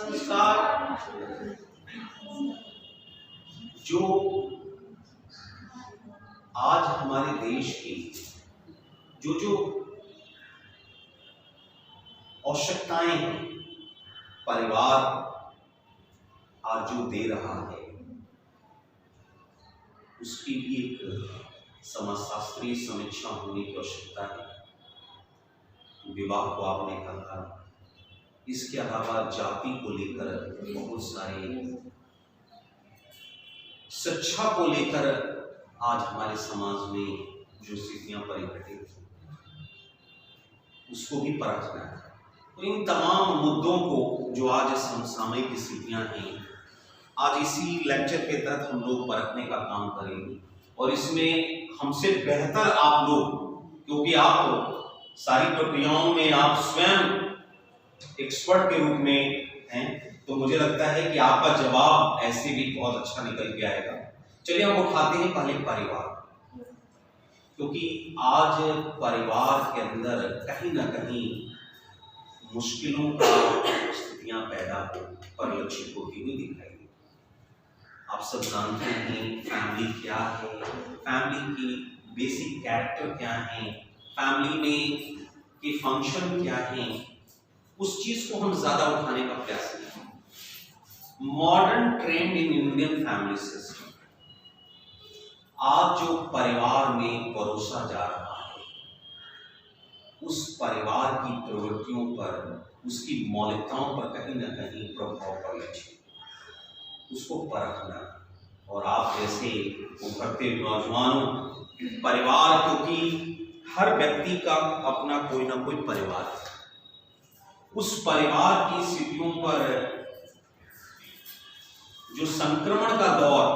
संस्कार जो आज हमारे देश की जो आवश्यकताएं हैं, परिवार आज जो दे रहा है, उसकी भी एक समाजशास्त्रीय समीक्षा होने की आवश्यकता है। विवाह को आपने कहा, इसके अलावा जाति को लेकर बहुत सारे, शिक्षा को लेकर आज हमारे समाज में जो स्थितियां परिघटित हैं, उसको भी परखना है। तो इन तमाम मुद्दों को जो आज समसामयिक स्थितियां हैं, आज इसी लेक्चर के तहत हम लोग परखने का काम करेंगे। और इसमें हमसे बेहतर आप लोग, क्योंकि आप सारी प्रक्रियाओं में आप स्वयं एक्सपर्ट के रूप में हैं, तो मुझे लगता है कि आपका जवाब ऐसे भी बहुत अच्छा निकल के आएगा। चलिए हम उठाते हैं पहले परिवार, क्योंकि आज परिवार के अंदर कहीं ना कहीं मुश्किलों का स्थितियां पैदा हो परिलक्षित होती हुई दिखाई दी। आप सब जानते हैं फैमिली क्या है, फैमिली की बेसिक कैरेक्टर क्या है, फैमिली में के फंक्शन क्या है, उस चीज को हम ज्यादा उठाने का प्रयास करें। Modern trend in Indian family system, आज जो परिवार में परोसा जा रहा है, उस परिवार की प्रवृत्तियों पर, उसकी मौलिकताओं पर कहीं ना कहीं प्रभाव परिलक्षित, उसको परखना। और आप जैसे उभरते नौजवानों, परिवार, क्योंकि हर व्यक्ति का अपना कोई ना कोई परिवार है, उस परिवार की स्थितियों पर जो संक्रमण का दौर,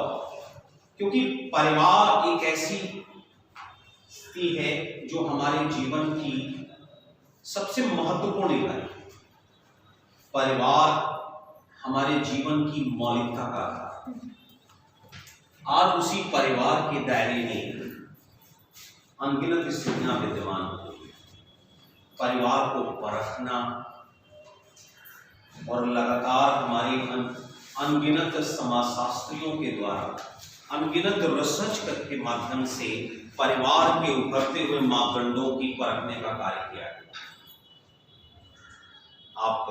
क्योंकि परिवार एक ऐसी स्थिति है जो हमारे जीवन की सबसे महत्वपूर्ण इकाई है। परिवार हमारे जीवन की मौलिकता का आधार है। आज उसी परिवार के दायरे में अनगिनत स्थितियां विद्यमान होती हैं। परिवार को परखना और लगातार हमारी अनगिनत समाजशास्त्रियों के द्वारा, अनगिनत रिसर्च के माध्यम से परिवार के उभरते हुए मापदंडों की परखने का कार्य किया गया। आप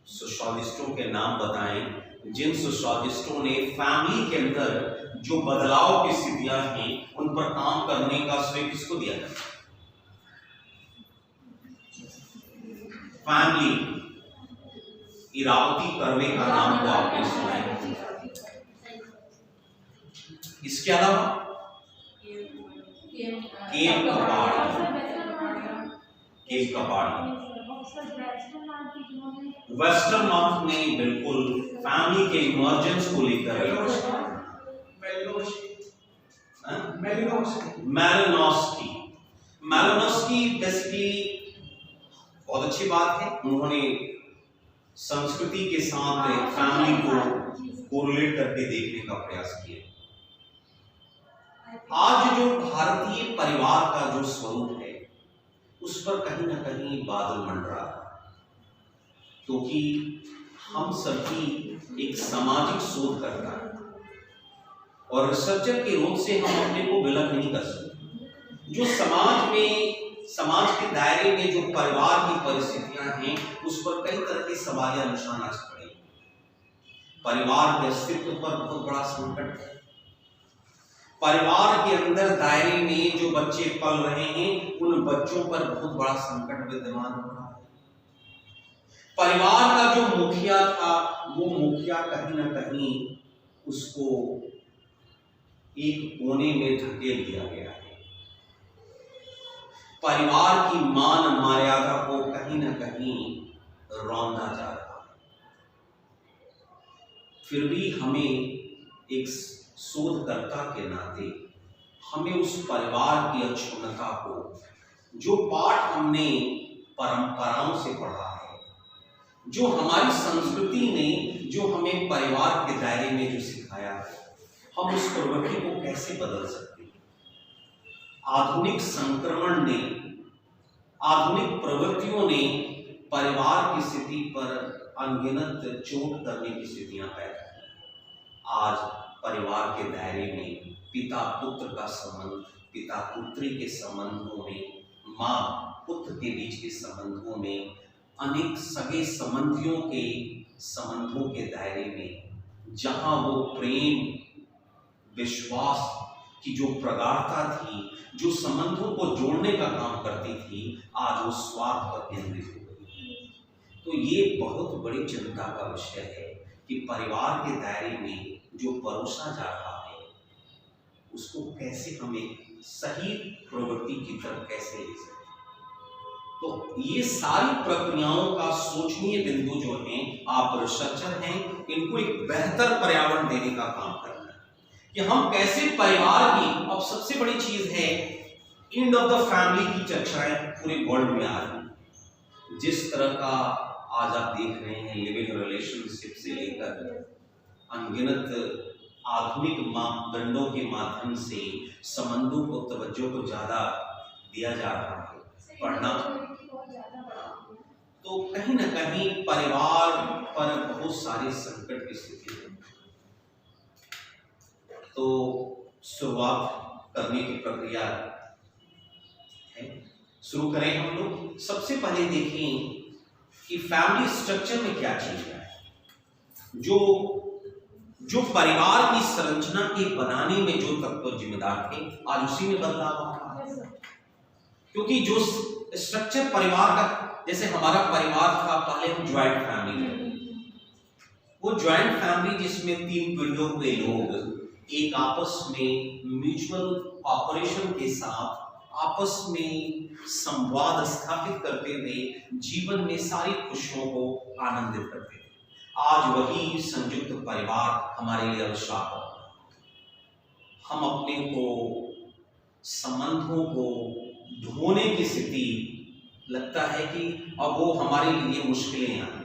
सोशियोलॉजिस्टों के नाम बताएं, जिन सोशियोलॉजिस्टों ने फैमिली के अंदर जो बदलाव की स्थितियां हैं उन पर काम करने का श्रेय किसको दिया जाए? फैमिली, इरावती कर्वे का नाम तो आपने सुना है। इसके अलावा केम कपाड़ी, वेस्टर्न नॉर्थ ने बिल्कुल फैमिली के इमर्जेंस को लेकर मैलिनोस्की बेसिकली बहुत अच्छी बात है। उन्होंने संस्कृति के साथ फैमिली को कोरिलेट करके देखने का प्रयास किया। आज जो भारतीय परिवार का जो स्वरूप है, उस पर कहीं ना कहीं बादल मंडरा है, क्योंकि हम सभी एक सामाजिक शोधकर्ता हैं और रिसर्चर के रोल से हम अपने को विलग नहीं कर सकते। जो समाज में, समाज के दायरे में जो परिवार की परिस्थितियां हैं, उस पर कई तरह के सवालिया निशान आज खड़े हैं। परिवार के अस्तित्व पर बहुत बड़ा संकट है। परिवार के अंदर दायरे में जो बच्चे पल रहे हैं, उन बच्चों पर बहुत बड़ा संकट विद्यमान हो रहा है। परिवार का जो मुखिया था, वो मुखिया कहीं ना कहीं उसको एक कोने में धकेल दिया गया है। परिवार की मान मर्यादा को कहीं ना कहीं रौंदा जा रहा है। फिर भी हमें एक शोधकर्ता के नाते हमें उस परिवार की अक्षुण्णता को, जो पाठ हमने परंपराओं से पढ़ा है, जो हमारी संस्कृति ने जो हमें परिवार के दायरे में जो सिखाया है, हम उस प्रवृत्ति को कैसे बदल सकते हैं? आधुनिक संक्रमण ने, आधुनिक प्रवृत्तियों ने परिवार की स्थिति पर अनगिनत चोट करने की स्थितियां पैदा की। आज परिवार के दायरे में पिता पुत्र का संबंध, पिता पुत्री के संबंधों में, माँ पुत्र के बीच के संबंधों में, अनेक सगे संबंधियों के संबंधों के दायरे में जहाँ वो प्रेम, विश्वास की जो प्रगाढ़ता थी, जो संबंधों को जोड़ने का काम करती थी, आज वो स्वार्थ पर केंद्रित हो गई। तो ये बहुत बड़ी चिंता का विषय है कि परिवार के दायरे में जो परोसा जा रहा है उसको कैसे हम एक सही प्रवृत्ति की तरफ कैसे ले सकते। तो ये सारी प्रक्रियाओं का सोचनीय बिंदु जो हैं, आप रिसर्चर हैं, इनको एक बेहतर पर्यावरण देने का काम करना है कि हम कैसे परिवार की, अब सबसे बड़ी चीज है एंड ऑफ द फैमिली की चर्चाएं पूरे वर्ल्ड में आ रही हैं। जिस तरह का आज आप देख रहे हैं लिविंग रिलेशनशिप से लेकर अनगिनत आधुनिक मापदंडों के माध्यम से संबंधों को तवज्जो को ज्यादा दिया जा रहा है, पढ़ना, तो कहीं ना कहीं परिवार पर बहुत सारे संकट की स्थिति है। तो शुरुआत करने की प्रक्रिया है, शुरू करें हम लोग। सबसे पहले देखें कि फैमिली स्ट्रक्चर में क्या चीज है जो परिवार की संरचना के बनाने में जो तत्व जिम्मेदार थे, आज उसी में बदलाव आ रहा है। क्योंकि जो स्ट्रक्चर परिवार का, जैसे हमारा परिवार था पहले, हम ज्वाइंट फैमिली थे, वो ज्वाइंट फैमिली जिसमें 3 पीढ़ियों के लोग एक आपस में म्यूचुअल ऑपरेशन के साथ आपस में संवाद स्थापित करते हुए जीवन में सारी खुशियों को आनंदित करते थे। आज वही संयुक्त परिवार हमारे लिए आवश्यक है। हम अपने को, संबंधों को ढोने की स्थिति लगता है कि अब वो हमारे लिए मुश्किलें आई।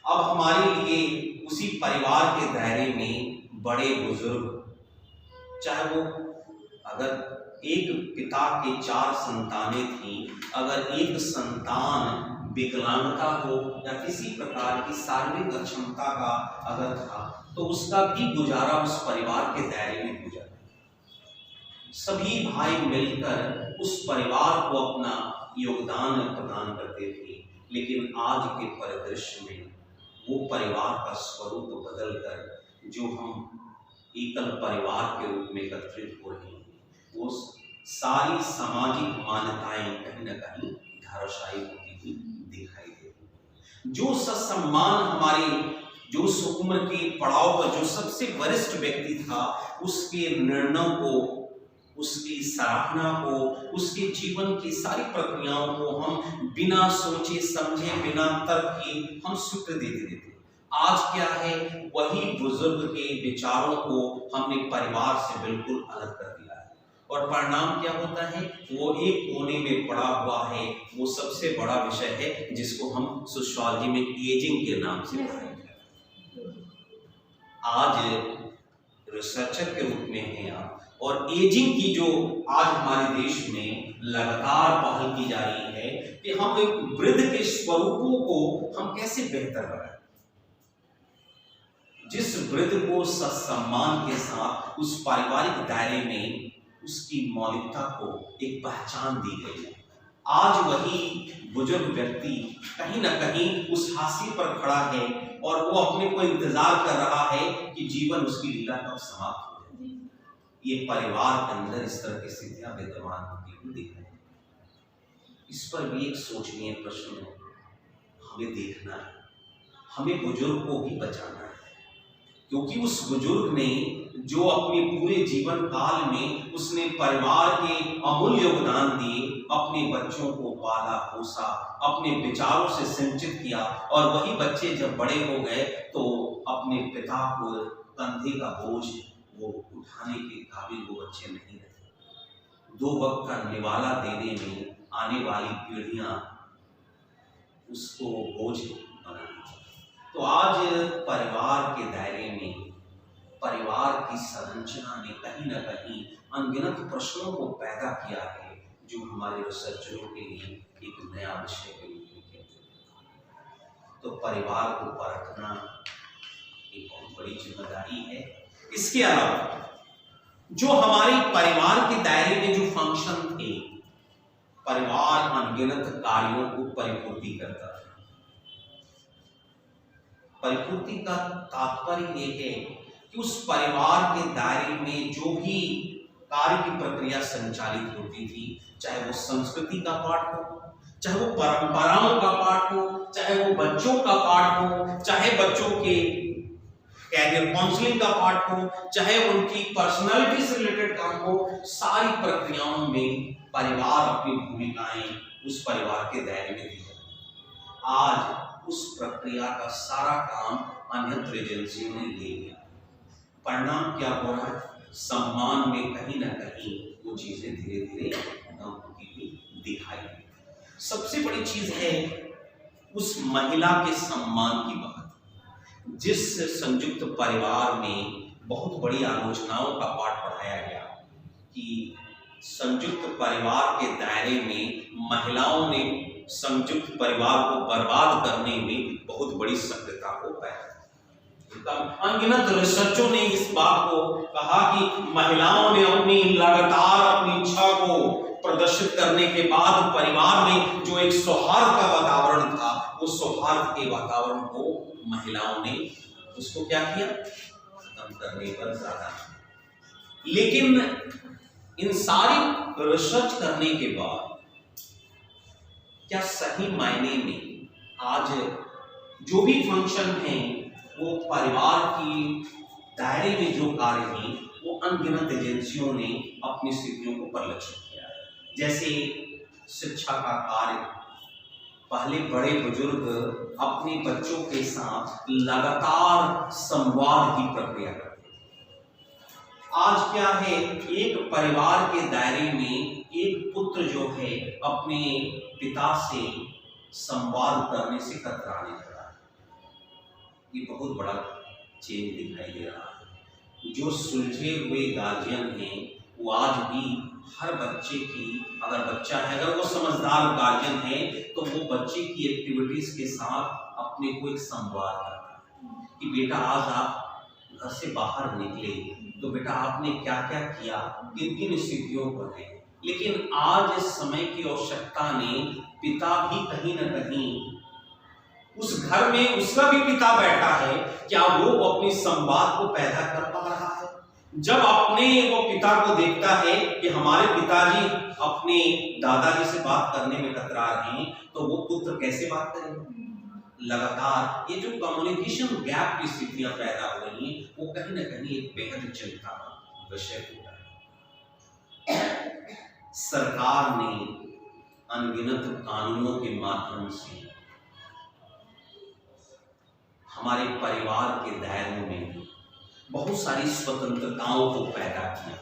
अब हमारे लिए उसी परिवार के दायरे में बड़े बुजुर्ग, चाहे वो अगर एक पिता के 4 संतानें थीं, अगर एक संतान विकलांगता हो या किसी प्रकार की शारीरिक अक्षमता का अगर था, तो उसका भी गुजारा उस परिवार के दायरे में गुजरा। सभी भाई मिलकर उस परिवार को अपना योगदान प्रदान करते थे। लेकिन आज के परिदृश्य में वो परिवार का स्वरूप बदलकर जो हम एकल परिवार के रूप में एकत्रित हो रहे हैं, वो सारी सामाजिक मान्यताएं कहीं न कहीं धाराशायी होती हुई दिखाई दे रही। जो सत्सम्मान हमारे, जो उस उम्र के पड़ाव पर जो सबसे वरिष्ठ व्यक्ति था, उसके निर्णयों को, उसकी सराहना को, उसके जीवन की सारी प्रक्रियाओं को हम बिना सोचे समझे, बिना तर्क के हम स्वीकृति देते थे। आज क्या है, वही बुजुर्ग के विचारों को हमने परिवार से बिल्कुल अलग कर दिया है, और परिणाम क्या होता है, वो एक कोने में पड़ा हुआ है। वो सबसे बड़ा विषय है जिसको हम सोशियोलॉजी में एजिंग के नाम से पढ़ाएंगे। आज रिसर्चर के रूप में हैं आप, और एजिंग की जो आज हमारे देश में लगातार पहल की जा रही है कि हम एक वृद्ध के स्वरूपों को हम कैसे बेहतर बनाएं, जिस वृद्ध को सम्मान के साथ उस पारिवारिक दायरे में उसकी मौलिकता को एक पहचान दी गई है। आज वही बुजुर्ग व्यक्ति कहीं ना कहीं उस हाशिए पर खड़ा है और वो अपने को इंतजार कर रहा है कि जीवन उसकी लीला कब समाप्त हो जाए। ये परिवार के अंदर इस तरह की स्थितियां विद्यमान होती हुई दिख रही है। इस पर भी एक सोचनीय प्रश्न है, हमें देखना है, हमें बुजुर्ग को भी बचाना है, क्योंकि उस बुजुर्ग ने जो अपने पूरे जीवन काल में उसने परिवार के अमूल्य योगदान दिए, अपने बच्चों को पाला पोसा, अपने विचारों से सिंचित किया, और वही बच्चे जब बड़े हो गए तो अपने पिता को कंधे का बोझ वो उठाने के काबिल वो बच्चे नहीं रहे। 2 वक्त का निवाला देने में आने वाली पीढ़ियां उसको बोझ बनाती। तो आज परिवार के दायरे में परिवार की संरचना ने कहीं ना कहीं अनगिनत प्रश्नों को पैदा किया है, जो हमारे रिसर्चरों के लिए एक नया विषय के रूप में किया। तो परिवार को परखना एक बहुत बड़ी जिम्मेदारी है। इसके अलावा जो हमारे परिवार के दायरे में जो फंक्शन थे, परिवार अनगिनत कार्यों को परिपूर्ति करता था। परिपूर्ति का तात्पर्य यह है कि उस परिवार के दायरे में जो भी कार्य की प्रक्रिया संचालित होती थी, चाहे वो संस्कृति का पाठ हो, चाहे वो परंपराओं का पाठ हो, चाहे वो बच्चों का पाठ हो, चाहे बच्चों के कैरियर काउंसलिंग का पार्ट हो, चाहे उनकी पर्सनालिटी से रिलेटेड काम हो, सारी प्रक्रियाओं में परिवार अपनी भूमिकाएं उस परिवार के दायरे में दी जाती। आज उस प्रक्रिया का सारा काम अन्यत्र एजेंसियों ने ले लिया। परिणाम क्या हो रहा है? सम्मान में कहीं ना कहीं वो चीजें धीरे धीरे कम होती हुई दिखाई देती। सबसे बड़ी चीज है उस महिला के सम्मान की बात। जिस संयुक्त परिवार में बहुत बड़ी आलोचनाओं का पाठ पढ़ाया गया कि संयुक्त परिवार के दायरे में महिलाओं ने संयुक्त परिवार को बर्बाद करने में बहुत बड़ी सक्रियता को पाया। अनगिनत रिसर्चों ने इस बात को कहा कि महिलाओं ने अपनी लगातार अपनी इच्छा को प्रदर्शित करने के बाद परिवार में जो एक सौहार्द का वातावरण था, उस सौहार्द के वातावरण को महिलाओं ने उसको क्या किया? खत्म करने पर ज्यादा। लेकिन इन सारी रिसर्च करने के बाद क्या सही मायने में आज जो भी फंक्शन है वो परिवार की दायरे में जो कार्य हैं वो अनगिनत एजेंसियों ने अपनी स्थितियों को परिलक्षित किया है। जैसे शिक्षा का कार्य, पहले बड़े बुजुर्ग अपने बच्चों के साथ लगातार संवाद की प्रक्रिया करते हैं। आज क्या है, एक परिवार के दायरे में एक पुत्र जो है अपने पिता से संवाद करने से कतराने लगा। ये बहुत बड़ा चेंज दिखाई दे रहा है। जो सुलझे हुए गार्जियन हैं वो आज भी हर बच्चे की, अगर बच्चा है, अगर वो समझदार गार्जियन है तो वो बच्चे की एक्टिविटीज के साथ अपने को एक संवाद करता है कि बेटा आज आप घर से बाहर निकले तो बेटा आपने क्या क्या किया, किन किन स्थितियों पर है। लेकिन आज इस समय की आवश्यकता ने पिता भी कहीं ना कहीं उस घर में उसका भी पिता बैठा है, क्या वो अपनी संवाद को पैदा कर पा रहा है? जब अपने वो पिता को देखता है कि हमारे पिताजी अपने दादाजी से बात करने में कतरा रहे हैं, तो वो पुत्र कैसे बात करेगा? लगातार ये जो कम्युनिकेशन गैप की स्थितियां पैदा हो रही हैं वो कहीं ना कहीं एक बेहद चिंता का विषय होता है। सरकार ने अनगिनत कानूनों के माध्यम से हमारे परिवार के दायरों में बहुत सारी स्वतंत्रताओं को पैदा किया।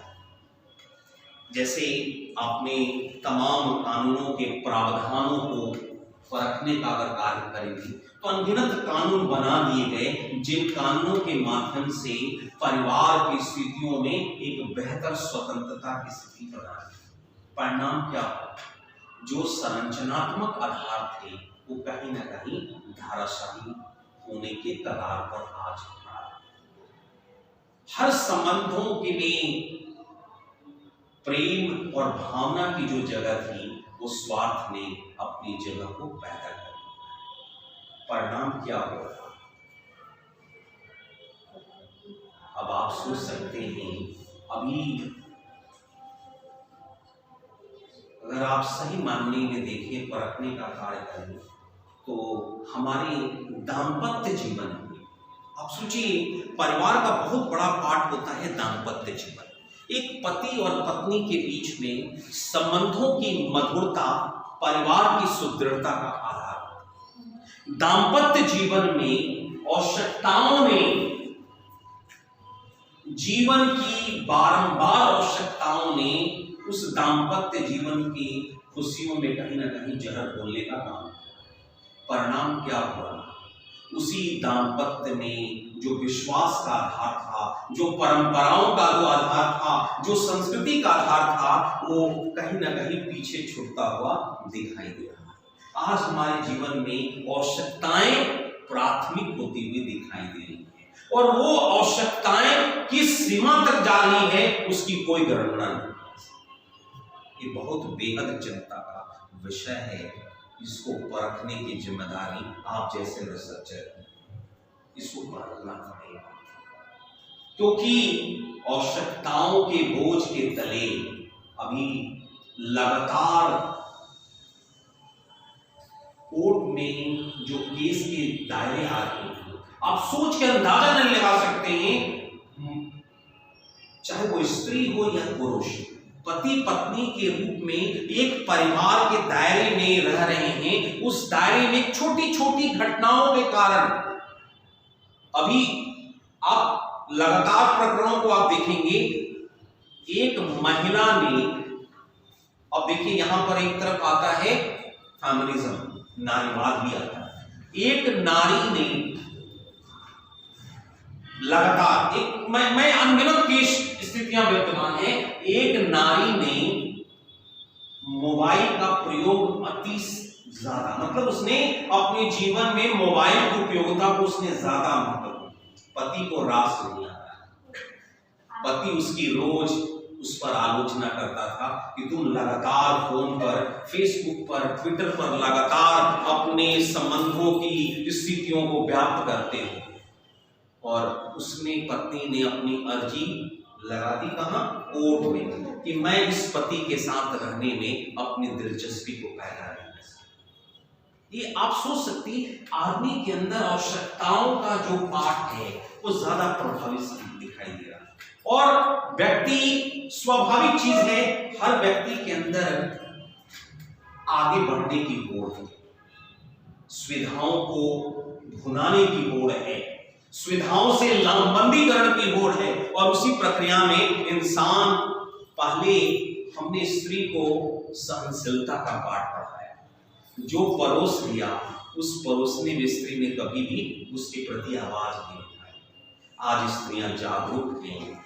जैसे आपने तमाम कानूनों के प्रावधानों को परखने का अगर कार्य करेंगे तो अनगिनत कानून बना दिए गए, जिन कानूनों के माध्यम से परिवार की स्थितियों में एक बेहतर स्वतंत्रता की स्थिति प्रदान की। परिणाम क्या हुआ? जो संरचनात्मक आधार थे वो कहीं ना कहीं धाराशाही होने के कगार पर आज खड़ा है। हर संबंधों के में प्रेम और भावना की जो जगह थी वो स्वार्थ ने अपनी जगह को पैदा कर दिया। परिणाम क्या हो रहा? अब आप सोच सकते हैं, अभी अगर आप सही मायने में देखिए, परखने का कार्य करें तो हमारे दाम्पत्य जीवन में आप सोचिए, परिवार का बहुत बड़ा पार्ट होता है दाम्पत्य जीवन। एक पति और पत्नी के बीच में संबंधों की मधुरता परिवार की सुदृढ़ता का आधार। दाम्पत्य जीवन में आवश्यकताओं ने, जीवन की बारंबार आवश्यकताओं ने उस दाम्पत्य जीवन की खुशियों में कहीं ना कहीं जहर घोलने का काम किया। परिणाम क्या हुआ? उसी दाम्पत्य में जो विश्वास का आधार था, जो परंपराओं का जो आधार था, जो संस्कृति का आधार था, वो कहीं ना कहीं पीछे छूटता हुआ दिखाई दे रहा है। आज हमारे जीवन में आवश्यकताएं प्राथमिक होती हुई दिखाई दे रही है, और वो आवश्यकताएं किस सीमा तक जा रही है उसकी कोई गणना नहीं। ये बहुत बेहद चिंता का विषय है। इसको परखने की जिम्मेदारी आप जैसे रिसर्चर, इसको परखना पड़ेगा, क्योंकि आवश्यकताओं के बोझ के तले अभी लगातार कोर्ट में जो केस के दायरे आ रहे हैं, आप सोच के अंदाजा नहीं लगा सकते हैं, चाहे वो स्त्री हो या पुरुष, पति पत्नी के रूप में एक परिवार के दायरे में रह रहे हैं। उस दायरे में छोटी छोटी घटनाओं के कारण अभी आप लगातार प्रकरणों को आप देखेंगे। एक महिला ने, अब देखिए यहां पर एक तरफ आता है फेमिनिज्म, नारीवाद भी आता है। एक नारी ने लगातार मैं अनगिनत की स्थितियां विद्यमान है। एक नारी ने मोबाइल का प्रयोग अति ज्यादा, मतलब उसने अपने जीवन में मोबाइल की उपयोगिता को उसने ज्यादा महत्व, पति को रास नहीं आता। पति उसकी रोज उस पर आलोचना करता था कि तुम लगातार फोन पर, फेसबुक पर, ट्विटर पर लगातार अपने संबंधों की स्थितियों को व्याप्त करते हो। और उसने, पत्नी ने अपनी अर्जी लगा दी कहां? कोर्ट में, कि मैं इस पति के साथ रहने में अपनी दिलचस्पी को पैदा नहीं कर सकती। ये आप सोच सकती, आदमी के अंदर आवश्यकताओं का जो पाठ है वो ज्यादा प्रभावित दिखाई दे रहा है। और व्यक्ति, स्वाभाविक चीज है, हर व्यक्ति के अंदर आगे बढ़ने की होड़ है, सुविधाओं को भुनाने की होड़ है, सुविधाओं से लामबंदीकरण की होड़ है। और उसी प्रक्रिया में इंसान, पहले हमने स्त्री को सहनशीलता का पाठ पढ़ाया, जो परोस लिया उस परोसने में स्त्री ने कभी भी उसके प्रति आवाज नहीं उठाई। आज स्त्रियां जागरूक हैं,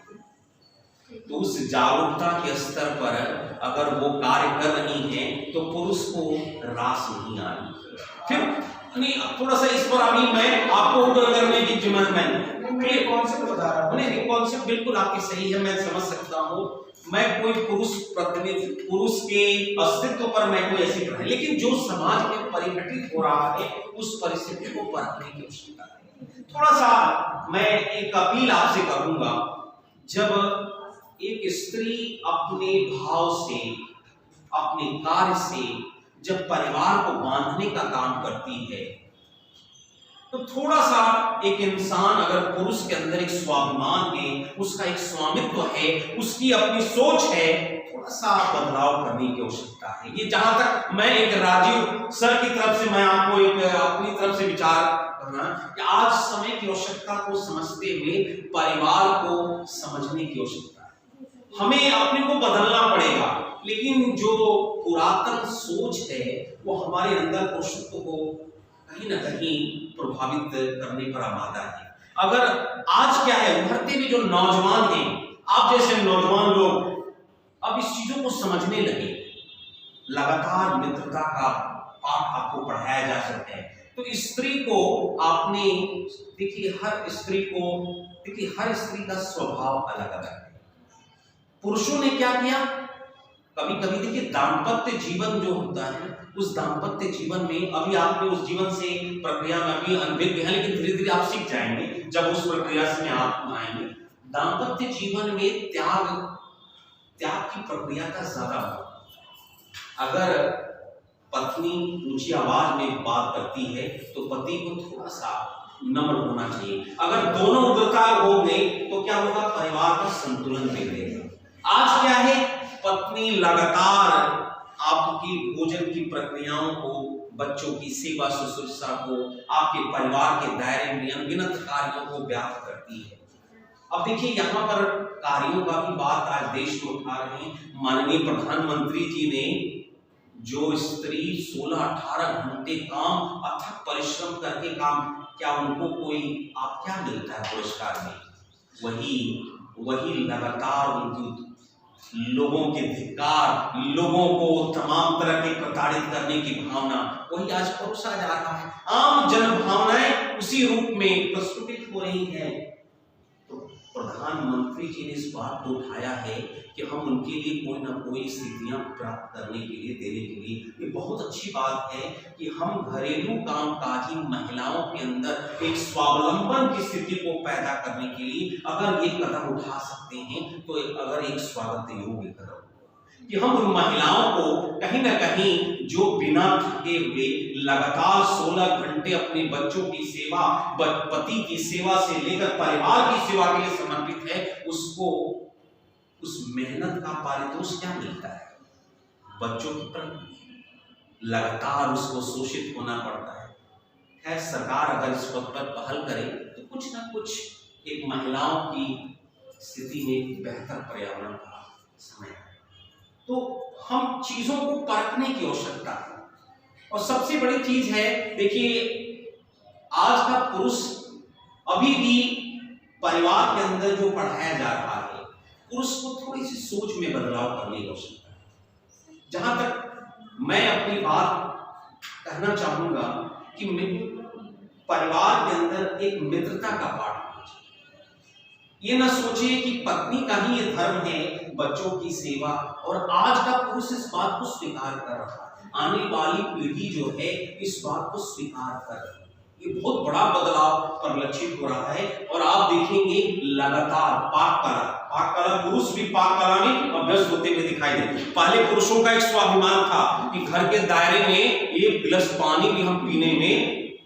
तो उस जागरूकता के स्तर पर अगर वो कार्य कर रही हैं तो पुरुष को रास नहीं आ रही। फिर नहीं, थोड़ा सा इस पर अभी मैं आपको उधर करने की जिम्मेदारी, कॉन्सेप्ट बता रहा हूं। नहीं, कॉन्सेप्ट बिल्कुल आपकी सही है, मैं समझ सकता हूं। मैं कोई पुरुष प्रतिनिधि, पुरुष के अस्तित्व पर मैं कोई ऐसी कर, लेकिन जो समाज में परिघटित हो रहा है उस परिस्थिति को परखने की आवश्यकता है। थोड़ा सा मैं एक अपील आपसे करूंगा, जब एक स्त्री अपने भाव से, अपने कार्य से जब परिवार को बांधने का काम करती है, तो थोड़ा सा एक इंसान, अगर पुरुष के अंदर एक स्वाभिमान है, उसका एक स्वामित्व है, उसकी अपनी सोच है, थोड़ा सा बदलाव करने की आवश्यकता है। ये जहां तक मैं एक राजीव सर की तरफ से मैं आपको एक अपनी तरफ से विचार करना, कि आज समय की आवश्यकता को समझते हुए परिवार को समझने की आवश्यकता है। हमें अपने को बदलना पड़ेगा, लेकिन जो पुरातन सोच है वो हमारे अंदर पुरुषत्व को कहीं ना कहीं प्रभावित करने पर आमादा है। अगर आज क्या है, उभरते हुए जो नौजवान हैं, आप जैसे नौजवान लोग अब इस चीजों को समझने लगे, लगातार मित्रता का पाठ आपको पढ़ाया जा सकता है। तो स्त्री को आपने, देखिए हर स्त्री को, देखिए हर स्त्री का स्वभाव अलग अलग है। पुरुषों ने क्या किया, कभी कभी देखिए दाम्पत्य जीवन जो होता है, उस दाम्पत्य जीवन में अभी आपने उस जीवन से प्रक्रिया में अभी अनभिज्ञ है, लेकिन धीरे धीरे आप सीख जाएंगे जब उस प्रक्रिया से आप आएंगे। दाम्पत्य जीवन में त्याग की प्रक्रिया का ज्यादा महत्व। अगर पत्नी ऊंची आवाज में बात करती है तो पति को थोड़ा सा नम्र होना चाहिए। अगर दोनों उग्रता हो गई तो क्या होगा, परिवार का संतुलन बिगड़ेगा। आज क्या है, पत्नी लगातार आपकी भोजन की प्रक्रियाओं को, बच्चों की सेवा शुश्रूषा को, आपके परिवार के दायरे में अनगिनत कार्यों को व्याप्त करती है। अब देखिए यहाँ पर कार्यों का भी बात आज देश में उठा रहे हैं। माननीय प्रधानमंत्री जी ने जो स्त्री 16-18 घंटे काम, अथक परिश्रम करके काम, क्या उनको कोई आप क्या मिलता है पुरस्कार में? वही लगातार उनकी लोगों के धिक्कार, लोगों को तमाम तरह के प्रताड़ित करने की भावना, वही आज परोसा जा रहा है। आम जन भावनाएं उसी रूप में प्रस्फुटित हो रही हैं। तो प्रधानमंत्री जी ने इस बात को उठाया है कि हम उनके लिए कोई ना कोई स्थितियां प्राप्त करने के लिए, देने के लिए, ये बहुत अच्छी बात है कि हम घरेलू कामकाजी महिलाओं के अंदर एक स्वावलंबन की स्थिति को पैदा करने के लिए अगर ये कदम उठा सकते हैं तो अगर एक स्वागत योग्य कदम कि हम उन महिलाओं को कहीं ना कहीं जो बिना थके हुए लगातार 16 घंटे अपने बच्चों की सेवा, पति की सेवा से लेकर परिवार की सेवा के लिए समर्पित है, उसको उस मेहनत का पारितोष क्या मिलता है? बच्चों की प्रति लगातार उसको शोषित होना पड़ता है। खैर, सरकार अगर इस पद पर पहल करे तो कुछ ना कुछ एक महिलाओं की स्थिति में बेहतर पर्यावरण का समय है। तो हम चीजों को परखने की आवश्यकता है। और सबसे बड़ी चीज है, देखिए, आज का पुरुष अभी भी परिवार के अंदर जो पढ़ाया जा रहा है, पुरुष को थोड़ी सी सोच में बदलाव करने की आवश्यकता है। जहां तक मैं अपनी बात कहना चाहूंगा कि परिवार के अंदर एक मित्रता का पाठ होना चाहिए। ये ना सोचे कि पत्नी का ही ये धर्म है बच्चों की सेवा, और आज का पुरुष इस बात को स्वीकार कर रहा है, आने वाली पीढ़ी जो है इस बात को स्वीकार कर रही है। ये बहुत बड़ा बदलाव परिलक्षित हो रहा है। और आप देखेंगे लगातार पाक कला पुरुष भी पाक कला में अभ्यस्त होते हुए दिखाई देते। पहले पुरुषों का एक स्वाभिमान था कि घर के दायरे में एक गिलास पानी भी हम पीने में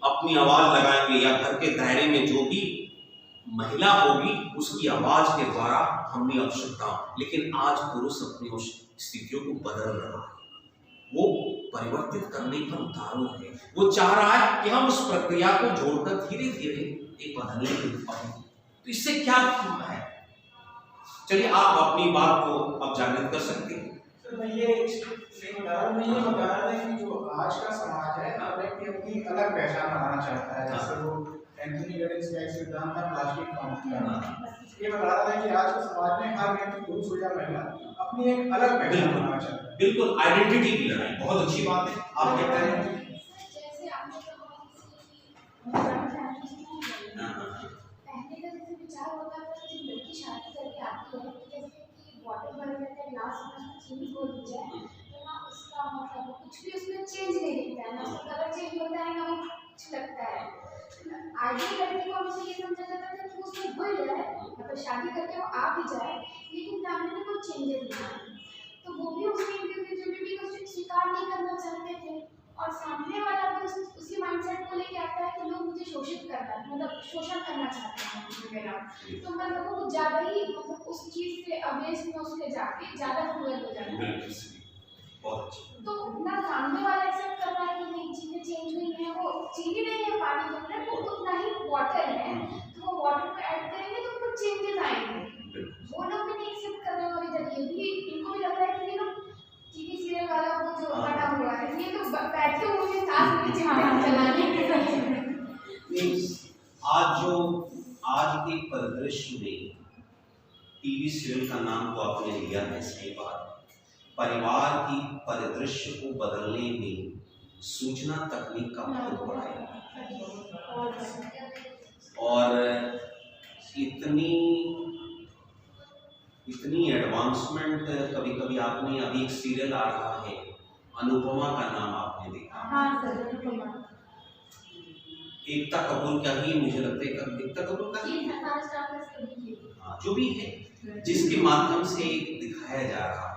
अपनी आवाज लगाएंगे, या घर के दायरे में जो भी महिला होगी उसकी आवाज के द्वारा हमने आवश्यकता। लेकिन आज पुरुष अपनी उस स्थितियों को बदल रहा है, वो परिवर्तित करने पर उतारू है। वो चाह रहा है कि हम उस प्रक्रिया को जोड़कर धीरे धीरे एक बदलने की पाए। तो इससे क्या है? चलिए, आप अपनी बात को अब जागृत कर सकते हैं। सर, मैं ये बता रहा था कि जो आज का समाज है, हर व्यक्ति अपनी अलग पहचान बनाना चाहता है। जैसे वो एंथनी गॉर्डन्स का एक सिद्धांत था प्लास्टिक काउंट। ये बता रहा था कि आज के समाज में हर व्यक्ति, पुरुष हो या महिला, अपनी एक अलग पहचान बनाना चाहता है। बिल्कुल, आइडेंटिटी की लड़ाई बहुत अच्छी बात है। आप कहते हैं शादी करके आती है, जैसे कि वाटर बॉटल में ग्लास में चीनी घोल दी जाए तो ना उसका मतलब कुछ भी उसमें चेंज नहीं दिखता है, ना उसका कलर चेंज होता है, ना वो कुछ लगता है। आइडियल लड़की को हमेशा ये समझा जाता है कि उसमें घुल जाए, मतलब शादी करके वो आ भी जाए, लेकिन फैमिली में कोई चेंजेस नहीं आए। तो वो भी उसकी इंडिविजुअलिटी को स्वीकार नहीं करना चाहते थे, और सामने वाला भी उसी माइंडसेट को लेके आता है कि लोग मुझे शोषित करना, मतलब शोषण करना चाहते हैं मेरा। तो मैं लोगों को ज़्यादा ही मतलब उस चीज़ से अवेयरनेस में उसके जाके ज़्यादा फ्लुएंट हो जाना है। तो ना सामने वाला एक्सेप्ट कर रहा है कि नहीं चीज़ें चेंज हुई हैं, वो चीनी नहीं है पानी के अंदर, वो उतना ही वाटर है, तो वो वाटर को ऐड करेंगे तो कुछ चेंजेस आएंगे। वो लोग भी नहीं एक्सेप्ट करने वाले, जब ये भी इनको भी लग रहा है कि ये लोग टीवी सीरियल वाला वो जो बना हुआ है, ये तो बैठे हुए साथ में चलाने आज के परिदृश्य में टीवी सीरियल का नाम तो आपने लिया है, सही बात। परिवार की परिदृश्य को बदलने में सूचना तकनीक का बहुत बड़ा है, और इतनी एडवांसमेंट कभी कभी आपने, अभी एक सीरियल आ रहा है अनुपमा का नाम आपने देखा? हाँ सर, अनुपमा। एकता कपूर का ही मुझे लगता है, एकता कपूर का ही, हाँ, जो भी है, जिसके माध्यम से दिखाया जा रहा है,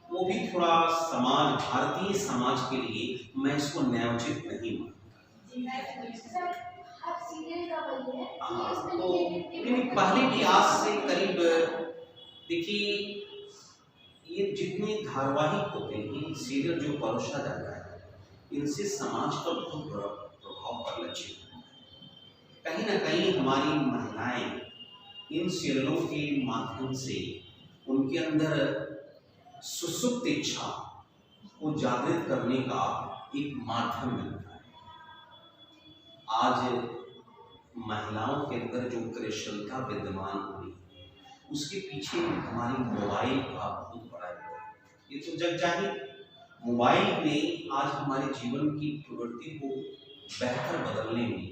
वो भी थोड़ा समाज, भारतीय समाज के लिए मैं इसको न्यायोचित नहीं मानता। हाँ, तो पहले भी आज से करीब, देखिए, ये जितने धारावाहिक होते हैं, सीरियल जो परोसा जाता है, इनसे समाज का बहुत बड़ा प्रभाव परिलक्षित है। कहीं ना कहीं हमारी महिलाएं इन सीरियलों के माध्यम से उनके अंदर सुसुप्त इच्छा को जागृत करने का एक माध्यम मिलता है। आज महिलाओं के अंदर जो क्रियाशीलता विद्यमान हुई, उसके पीछे हमारी मोबाइल का बहुत बड़ा है। ये तो जग जाहिर, मोबाइल ने आज हमारे जीवन की प्रवृत्ति को बेहतर बदलने में,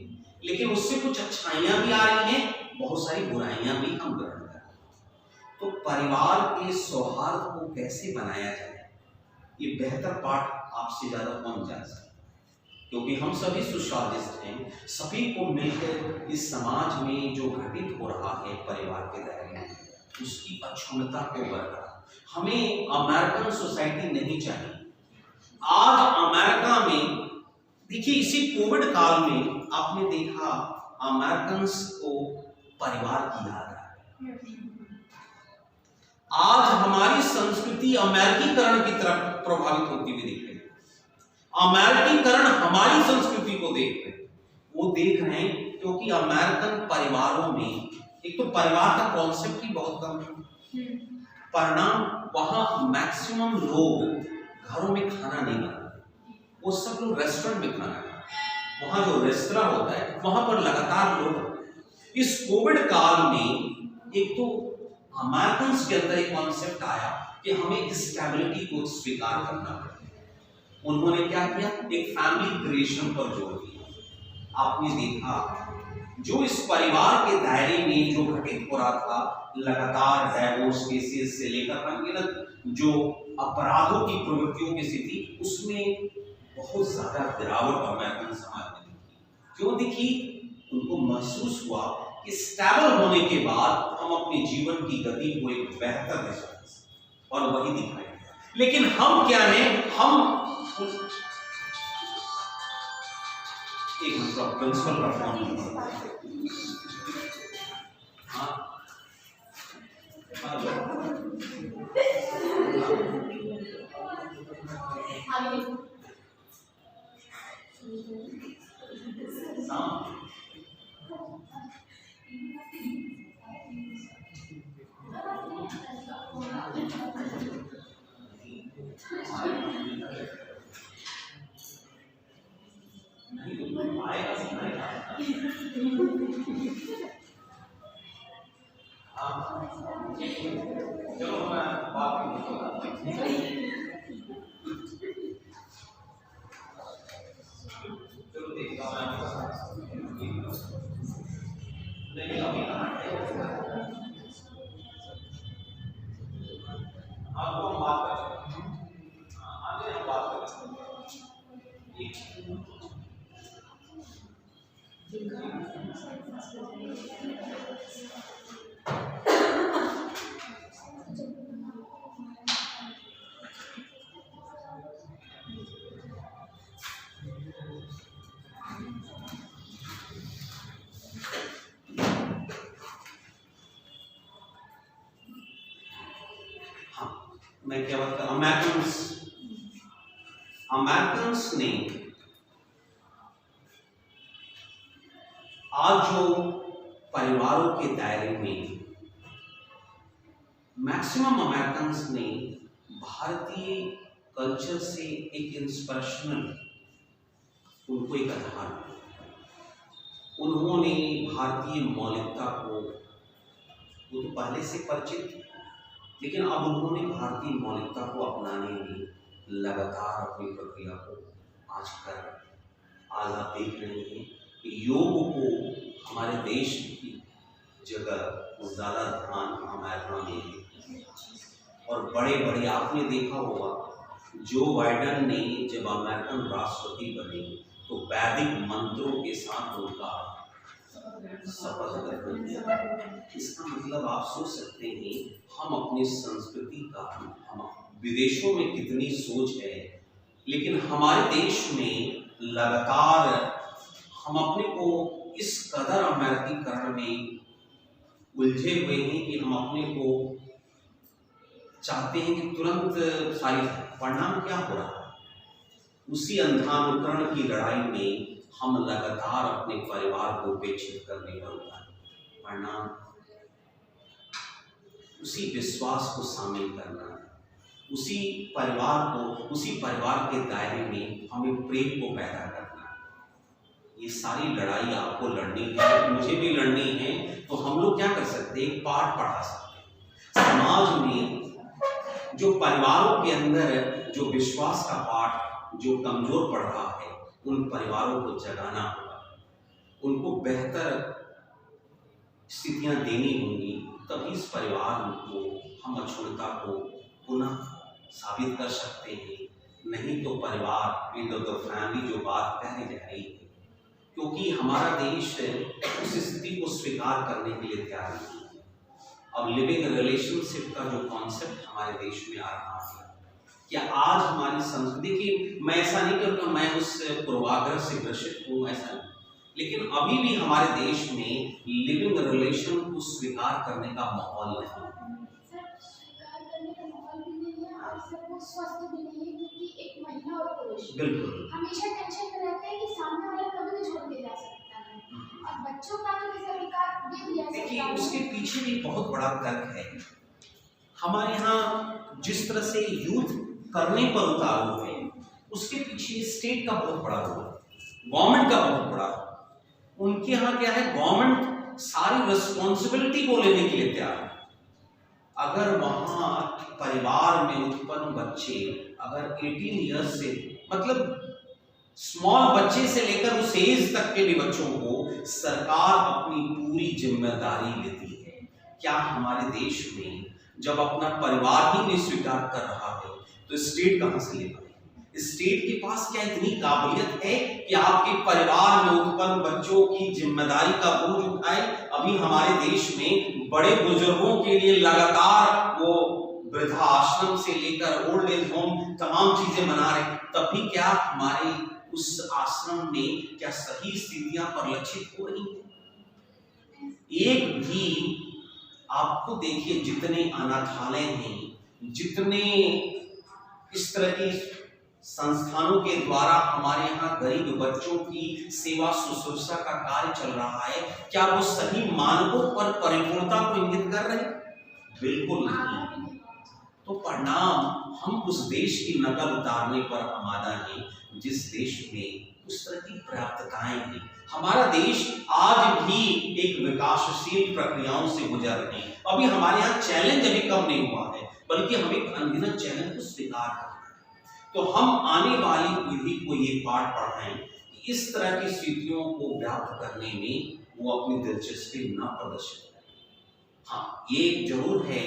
लेकिन उससे कुछ अच्छाइयाँ भी आ रही हैं, बहुत सारी बुराइयाँ भी हम ग्रहण कर रहे हैं। तो परिवार के सौहार्द को कैसे बनाया जाए, ये बेहतर पाठ आपसे ज़्यादा कौन जान सकता है, क्योंकि हम सभी सोशियोलॉजिस्ट हैं। सभी को मिलकर इस समाज में जो घटित हो रहा है परिवार के दायरे में, उसकी अक्षुण्णता को बरकरार, हमें अमेरिकन सोसाइटी नहीं चाहिए। आज अमेरिका में देखिए, इसी कोविड काल में आपने देखा अमेरिकन को परिवार की याद है। आज हमारी संस्कृति अमेरिकीकरण की तरफ प्रभावित होती हुई दिख रही है। अमेरिकीकरण हमारी संस्कृति को देख रहे हैं, वो देख रहे हैं क्योंकि अमेरिकन परिवारों में एक तो परिवार का कॉन्सेप्ट ही बहुत कम है। परिणाम वहां मैक्सिमम लोग घरों में खाना नहीं बनाते, वो सब लोग रेस्टोरेंट में खाना खाते। वहां जो रेस्तरां होता है वहां पर लगातार लोग। इस कोविड काल में एक तो अमेरिकन के अंदर एक कॉन्सेप्ट आया कि हमें स्टेबिलिटी को स्वीकार करना पड़ेगा। उन्होंने क्या किया, एक फैमिली क्रिएशन पर जोर दिया। आपने देखा जो इस परिवार के दायरे में जो घटित हो रहा था, लगातार डाइवोर्स केसेस से लेकर अनगिनत जो अपराधों की प्रवृत्तियों की स्थिति, उसमें बहुत ज्यादा गिरावट अमेरिकन समाज में दिखी। क्यों दिखी? उनको महसूस हुआ कि स्टेबल होने के बाद हम अपने जीवन की गति को एक बेहतर दिशा दे सकते, और वही दिखाई दिया। लेकिन हम क्या हैं, हम एक प्रिंसिपल का फॉर्म चलो मैं बात चलो देखता नहीं अभी आपको हम बात करें, आगे हम बात करें। मैं क्या बात कर, अमेरिकन्स ने आज जो परिवारों के दायरे में मैक्सिमम अमेरिकन्स ने भारतीय कल्चर से एक इंस्पिरेशनल, उनको एक आधार, उन्होंने भारतीय मौलिकता को, वो तो पहले से परिचित थे, लेकिन अब उन्होंने भारतीय मौलिकता को अपनाने में लगातार अपनी प्रक्रिया को आज कर रहे हैं। आज आप देख रहे हैं कि योग को हमारे देश की जगह ज़्यादा ध्यान अमेरिका में है। और बड़े बड़े आपने देखा होगा, जो बाइडेन ने जब अमेरिकन राष्ट्रपति बने तो वैदिक मंत्रों के साथ उनका शपथ ग्रहण किया। इसका मतलब आप सोच सकते हैं हम अपनी संस्कृति का, हम विदेशों में कितनी सोच है, लेकिन हमारे देश में लगातार हम अपने को इस कदर अमेरिकीकरण में उलझे हुए हैं कि हम अपने को चाहते हैं कि तुरंत सारी, परिणाम क्या हो रहा है, उसी अंधानुकरण की लड़ाई में हम लगातार अपने परिवार को उपेक्षित करने पर उतार, परिणाम उसी विश्वास को शामिल करना, उसी परिवार को, उसी परिवार के दायरे में हमें प्रेम को पैदा करना। ये सारी लड़ाई आपको लड़नी है, मुझे भी लड़नी है। तो हम लोग क्या कर सकते हैं, एक पाठ पढ़ा सकते हैं। समाज में जो परिवारों के अंदर जो विश्वास का पाठ जो कमजोर पड़ रहा है, उन परिवारों को जगाना होगा, उनको बेहतर स्थितियां देनी होंगी, तभी इस परिवार को हम अक्षुण्णता को पुनः साबित कर सकते हैं। नहीं तो परिवार इन द फैमिली जो बात कहने जा रही है, क्योंकि हमारा देश उस स्थिति को स्वीकार करने के लिए तैयार नहीं है। अब लिविंग रिलेशनशिप का जो कॉन्सेप्ट हमारे देश में आ रहा है, क्या आज हमारी संस्कृति की, मैं ऐसा नहीं कहूँगा मैं उस पूर्वाग्रह से ग्रसित हूँ, ऐसा नहीं, लेकिन अभी भी हमारे देश में लिविंग रिलेशन को स्वीकार करने का माहौल नहीं है। स्वीकार करने का माहौल भी नहीं है और सबको स्वस्थ भी नहीं है, क्योंकि एक महिला और पुरुष बिल्कुल हमेशा टेंशन में रहते हैं कि सामने वाला कभी भी छोड़ के जा सकता है, और बच्चों का तो किसी अधिकार दे दिया देखिए, सकता है। उसके पीछे भी बहुत बड़ा तर्क है। हमारे यहाँ जिस तरह से यूथ करने पर उतारू है, उसके पीछे स्टेट का बहुत बड़ा रोल है, गवर्नमेंट का बहुत बड़ा रोल। उनके यहाँ क्या है, गवर्नमेंट सारी रिस्पॉन्सिबिलिटी को लेने के लिए तैयार है। अगर वहाँ परिवार में उत्पन्न बच्चे अगर 18 ईयर्स से, मतलब स्मॉल बच्चे से लेकर उस एज तक के भी बच्चों को सरकार अपनी पूरी जिम्मेदारी लेती है, क्या हमारे देश में जब अपना परिवार ही नहीं स्वीकार कर रहा है तो स्टेट कहां से ले पाए? स्टेट के पास क्या इतनी काबिलियत है कि आपके परिवार में उत्पन्न बच्चों की जिम्मेदारी का बोझ उठाए? अभी हमारे देश में बड़े बुजुर्गों के लिए लगातार वो वृद्धाश्रम से लेकर ओल्ड एज होम तमाम चीजें बना रहे, तब भी क्या हमारे उस आश्रम में क्या सही स्थितियां परिलक्षित हो रही हैं? एक भी आपको देखिए, जितने अनाथालय हैं, जितने इस तरह की संस्थानों के द्वारा हमारे यहाँ गरीब बच्चों की सेवा शुश्रूषा का कार्य चल रहा है, क्या वो सही मानकों पर परिपूर्णता को इंगित कर रहे हैं? बिल्कुल नहीं। तो परिणाम हम उस देश की नकल उतारने पर आमादा हैं जिस देश में उस तरह की प्राप्तताएं हैं। हमारा देश आज भी एक विकासशील प्रक्रियाओं से गुजर रहे हैं। अभी हमारे यहाँ चैलेंज अभी कम नहीं हुआ है, बल्कि हम एक अनगिनत चैलेंज को स्वीकार कर रहे हैं। तो हम आने वाली पीढ़ी को ये पाठ पढ़ाएं कि इस तरह की स्थितियों को व्याप्त करने में वो अपनी दिलचस्पी न प्रदर्शित करें। हाँ, ये जरूर है,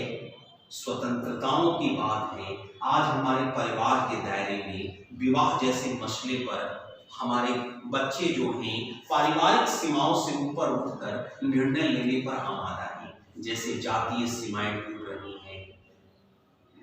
स्वतंत्रताओं की बात है। आज हमारे परिवार के दायरे में विवाह जैसे मसले पर हमारे बच्चे जो हैं पारिवारिक सीमाओं से ऊपर उठकर निर्णय लेने पर आमादा हैं। जैसे जातीय सीमाएं टूट रही हैं,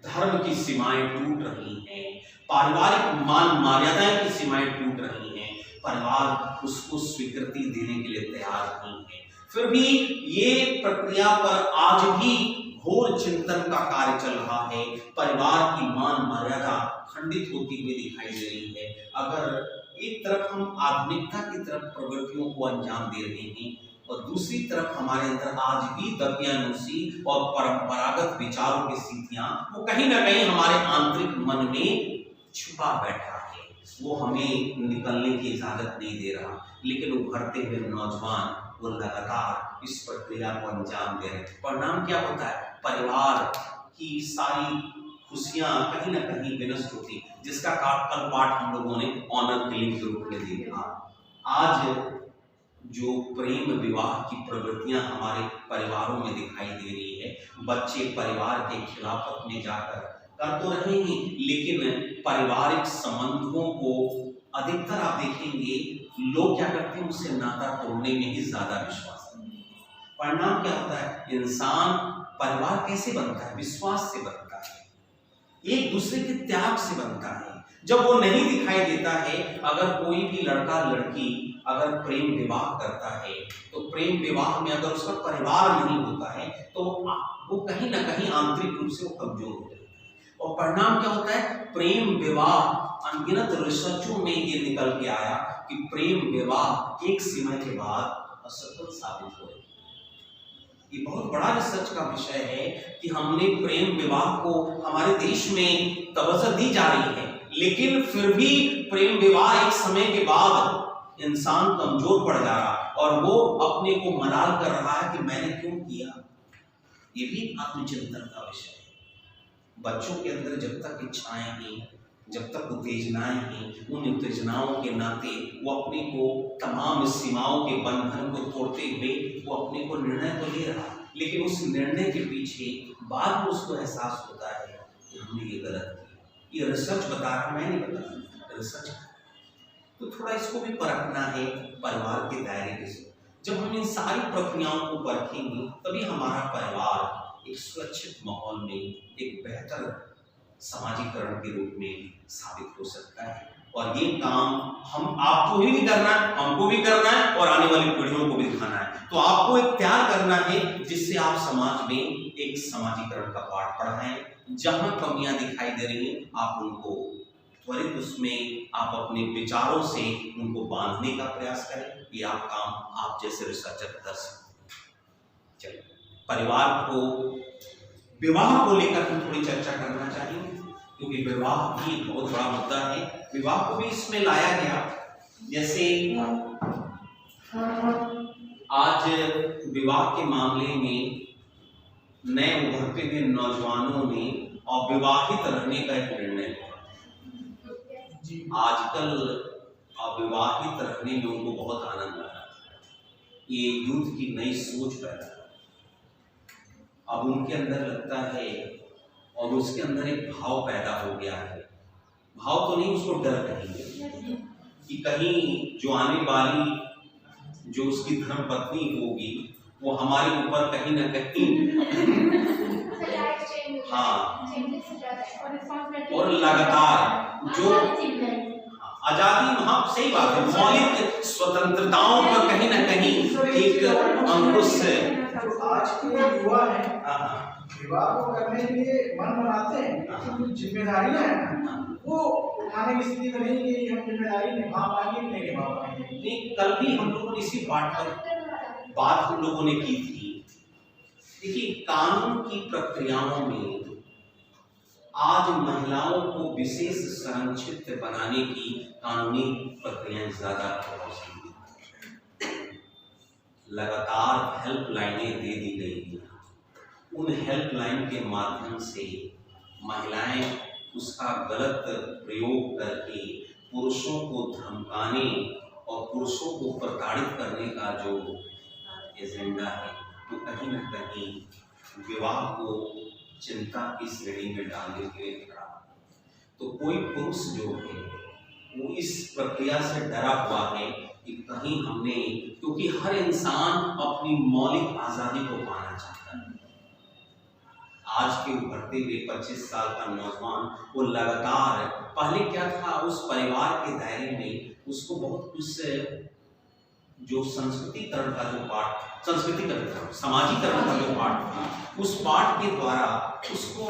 धर्म की सीमाएं टूट रही हैं, पारिवारिक मान मर्यादाएं की सीमाएं टूट रही हैं। परिवार उसको स्वीकृति देने के लिए तैयार नहीं है। फिर भी ये प्रक्रिया पर आज भी घोर चिंतन का कार्य चल रहा है। परिवार की मान मर्यादा खंडित होती हुई दिखाई दे रही है। अगर एक तरफ हम आधुनिकता की तरफ प्रवृत्तियों को अंजाम दे रहे हैं और दूसरी तरफ हमारे अंदर आज भी दकियानूसी और परंपरागत विचारों की स्थितियां वो कहीं ना कहीं हमारे आंतरिक मन में छुपा बैठा है, वो हमें निकलने की इजाजत नहीं दे रहा। लेकिन उभरते हुए नौजवान वो लगातार इस प्रक्रिया को अंजाम दे रहे हैं। परिणाम क्या होता है? परिवार की सारी खुशियां कहीं ना कहीं विनष्ट होती, जिसका कल पाठ हम लोगों ने ऑनर किलिंग के रूप में दिया। आज जो प्रेम विवाह की प्रवृत्तियां हमारे परिवारों में दिखाई दे रही है, बच्चे परिवार के खिलाफत में जाकर कर तो रहे हैं, लेकिन पारिवारिक संबंधों को अधिकतर आप देखेंगे लोग क्या करते हैं, उससे नाता तोड़ने में ही ज्यादा विश्वास करते हैं। परिणाम क्या होता है? इंसान परिवार कैसे बनता है? विश्वास से बनता है, एक दूसरे के त्याग से बनता है। जब वो नहीं दिखाई देता है, अगर कोई भी लड़का लड़की अगर प्रेम विवाह करता है तो प्रेम विवाह में अगर उसका परिवार नहीं होता है तो वो कहीं ना कहीं आंतरिक रूप से वो कमजोर हो जाता है। और परिणाम क्या होता है? प्रेम विवाह अनगिनत रिसर्चों में ये निकल के आया कि प्रेम विवाह एक सीमा के बाद असफल साबित हो। ये बहुत बड़ा रिसर्च का विषय है कि हमने प्रेम विवाह को हमारे देश में तवज्जो दी जा रही है, लेकिन फिर भी प्रेम विवाह एक समय के बाद इंसान कमजोर पड़ जा रहा और वो अपने को मलाल कर रहा है कि मैंने क्यों किया। ये भी आत्मचिंतन का विषय है। बच्चों के अंदर जब तक इच्छाएं हैं, जब तक उत्तेजनाएं हैं, उन उत्तेजनाओं के नाते वो अपने को तमाम सीमाओं के बंधन को तोड़ते हुए वो अपने को निर्णय तो ले रहा है, लेकिन उस निर्णय के पीछे बाद में उसको एहसास होता है कि हमने ये गलत किया। ये रिसर्च बता रहा, मैं नहीं बता रहा, रिसर्च। तो थोड़ा इसको भी परखना है परिवार के दायरे से। जब हम इन सारी प्रक्रियाओं को परखेंगे तभी हमारा परिवार एक सुरक्षित माहौल में एक बेहतर समाजीकरण के रूप में साबित हो सकता है। और ये काम हम आपको ही नहीं करना है, हमको भी करना है और आने वाली पीढ़ियों को भी दिखाना है। तो आपको एक त्याग करना है जिससे आप समाज में एक समाजीकरण का पाठ पढ़ाएं। जहां कमियां दिखाई दे रही हैं आप उनको त्वरित उसमें आप अपने विचारों से उनको बांधने का प्रयास करें। ये आप काम आप जैसे रिसर्चर कर सकते। चलिए, परिवार को विवाह को लेकर हम थोड़ी चर्चा करना चाहेंगे, क्योंकि विवाह भी एक बहुत बड़ा मुद्दा है। विवाह को भी इसमें लाया गया। जैसे आज विवाह के मामले में नए उभरते हुए नौजवानों ने अविवाहित रहने का एक निर्णय लिया। आजकल अविवाहित रहने में उनको बहुत आनंद आ रहा है। ये यूथ की नई सोच पैदा है। अब उनके अंदर लगता है और उसके अंदर एक भाव पैदा हो गया है। भाव तो नहीं, उसको डर कहेंगे कि कहीं जो आने वाली जो उसकी धर्म पत्नी होगी वो हमारे ऊपर कहीं ना कहीं हाँ, और लगातार जो आजादी, हाँ सही बात है, मौलिक स्वतंत्रताओं पर कहीं ना कहीं एक अंकुश है। आज के युवा है विवाह को करने के लिए मन बनाते हैं, लेकिन कुछ जिम्मेदारियां हैं ना वो उठाने की स्थिति में नहीं कि हम जिम्मेदारी निभा पाएंगे कि नहीं निभा पाएंगे। नहीं, कल भी हम लोगों ने इसी बात हम लोगों ने की थी। देखिए, कानून की प्रक्रियाओं में आज महिलाओं को विशेष संरक्षित बनाने की कानूनी प्रक्रियाएं ज्यादा प्रभावशाली हैं। लगातार हेल्पलाइनें दे दी गई हैं। उन हेल्पलाइन के माध्यम से महिलाएं उसका गलत प्रयोग करके पुरुषों को धमकाने और पुरुषों को प्रताड़ित करने का जो एजेंडा है वो कहीं न कहीं विवाह को चिंता की श्रेणी में डालने के लिए खड़ा। तो कोई पुरुष जो है वो इस प्रक्रिया से डरा हुआ है कि कहीं हमने, क्योंकि हर इंसान अपनी मौलिक आजादी को पाना चाहता है। आज के उभरते हुए 25 साल का नौजवान वो लगातार, पहले क्या था, उस परिवार के दायरे में उसको बहुत कुछ जो संस्कृतिकरण का जो पाठ, संस्कृतिकरण सामाजिकरण का जो पाठ था, उस पाठ के द्वारा उसको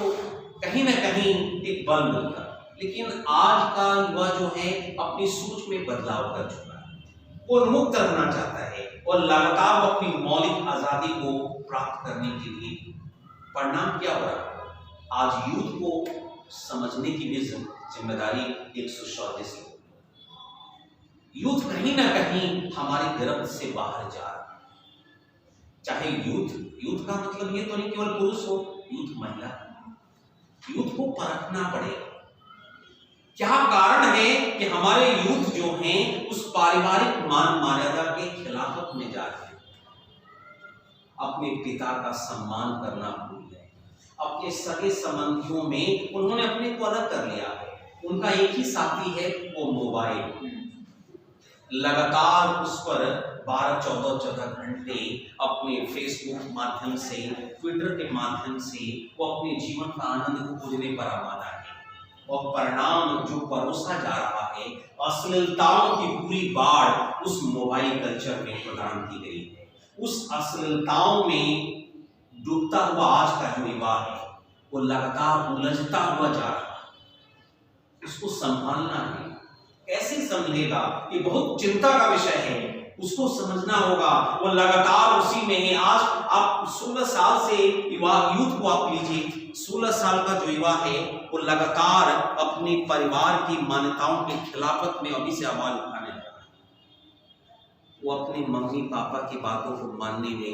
कहीं ना कहीं एक बल मिलता। लेकिन आज का युवा जो है अपनी सोच में बदलाव कर चुका है, वो मुक्त रहना चाहता है और लगातार अपनी मौलिक आजादी को प्राप्त करने के लिए। परिणाम क्या हो रहा है? आज यूथ को समझने की भी जिम्मेदारी एक सुशासन से। यूथ कहीं ना कहीं हमारी गिरफ्त से बाहर जा रहा है। चाहे यूथ का मतलब ये तो नहीं केवल पुरुष हो, यूथ महिला, यूथ को परखना पड़ेगा। क्या कारण है कि हमारे यूथ जो हैं उस पारिवारिक मान मर्यादा के खिलाफत में जा रहे हैं। अपने पिता का सम्मान करना भूल गए, अपने सगे संबंधियों में उन्होंने अपने को अलग कर लिया है। उनका एक ही साथी है, वो मोबाइल। लगातार उस पर 12-14 घंटे अपने फेसबुक माध्यम से, ट्विटर के माध्यम से वो अपने जीवन का आनंद खोजने पर आमादा है। और परिणाम जो परोसा जा रहा है, अश्लीलताओं की पूरी बाढ़ उस मोबाइल कल्चर में प्रदान की गई है। उस अश्लीलताओं में डूबता हुआ आज का जो युवा है वो लगातार उलझता हुआ जा रहा है। इसको संभालना है, कैसे संभलेगा, ये बहुत चिंता का विषय है। उसको समझना होगा, वो लगातार उसी में है। आज आप 16 साल से यूथ को आप लीजिए, 16 साल का जो युवा है वो लगातार अपने परिवार की मान्यताओं के खिलाफत में अभी से आवाज उठाने लगा। वो अपने मम्मी पापा की बातों को मानने में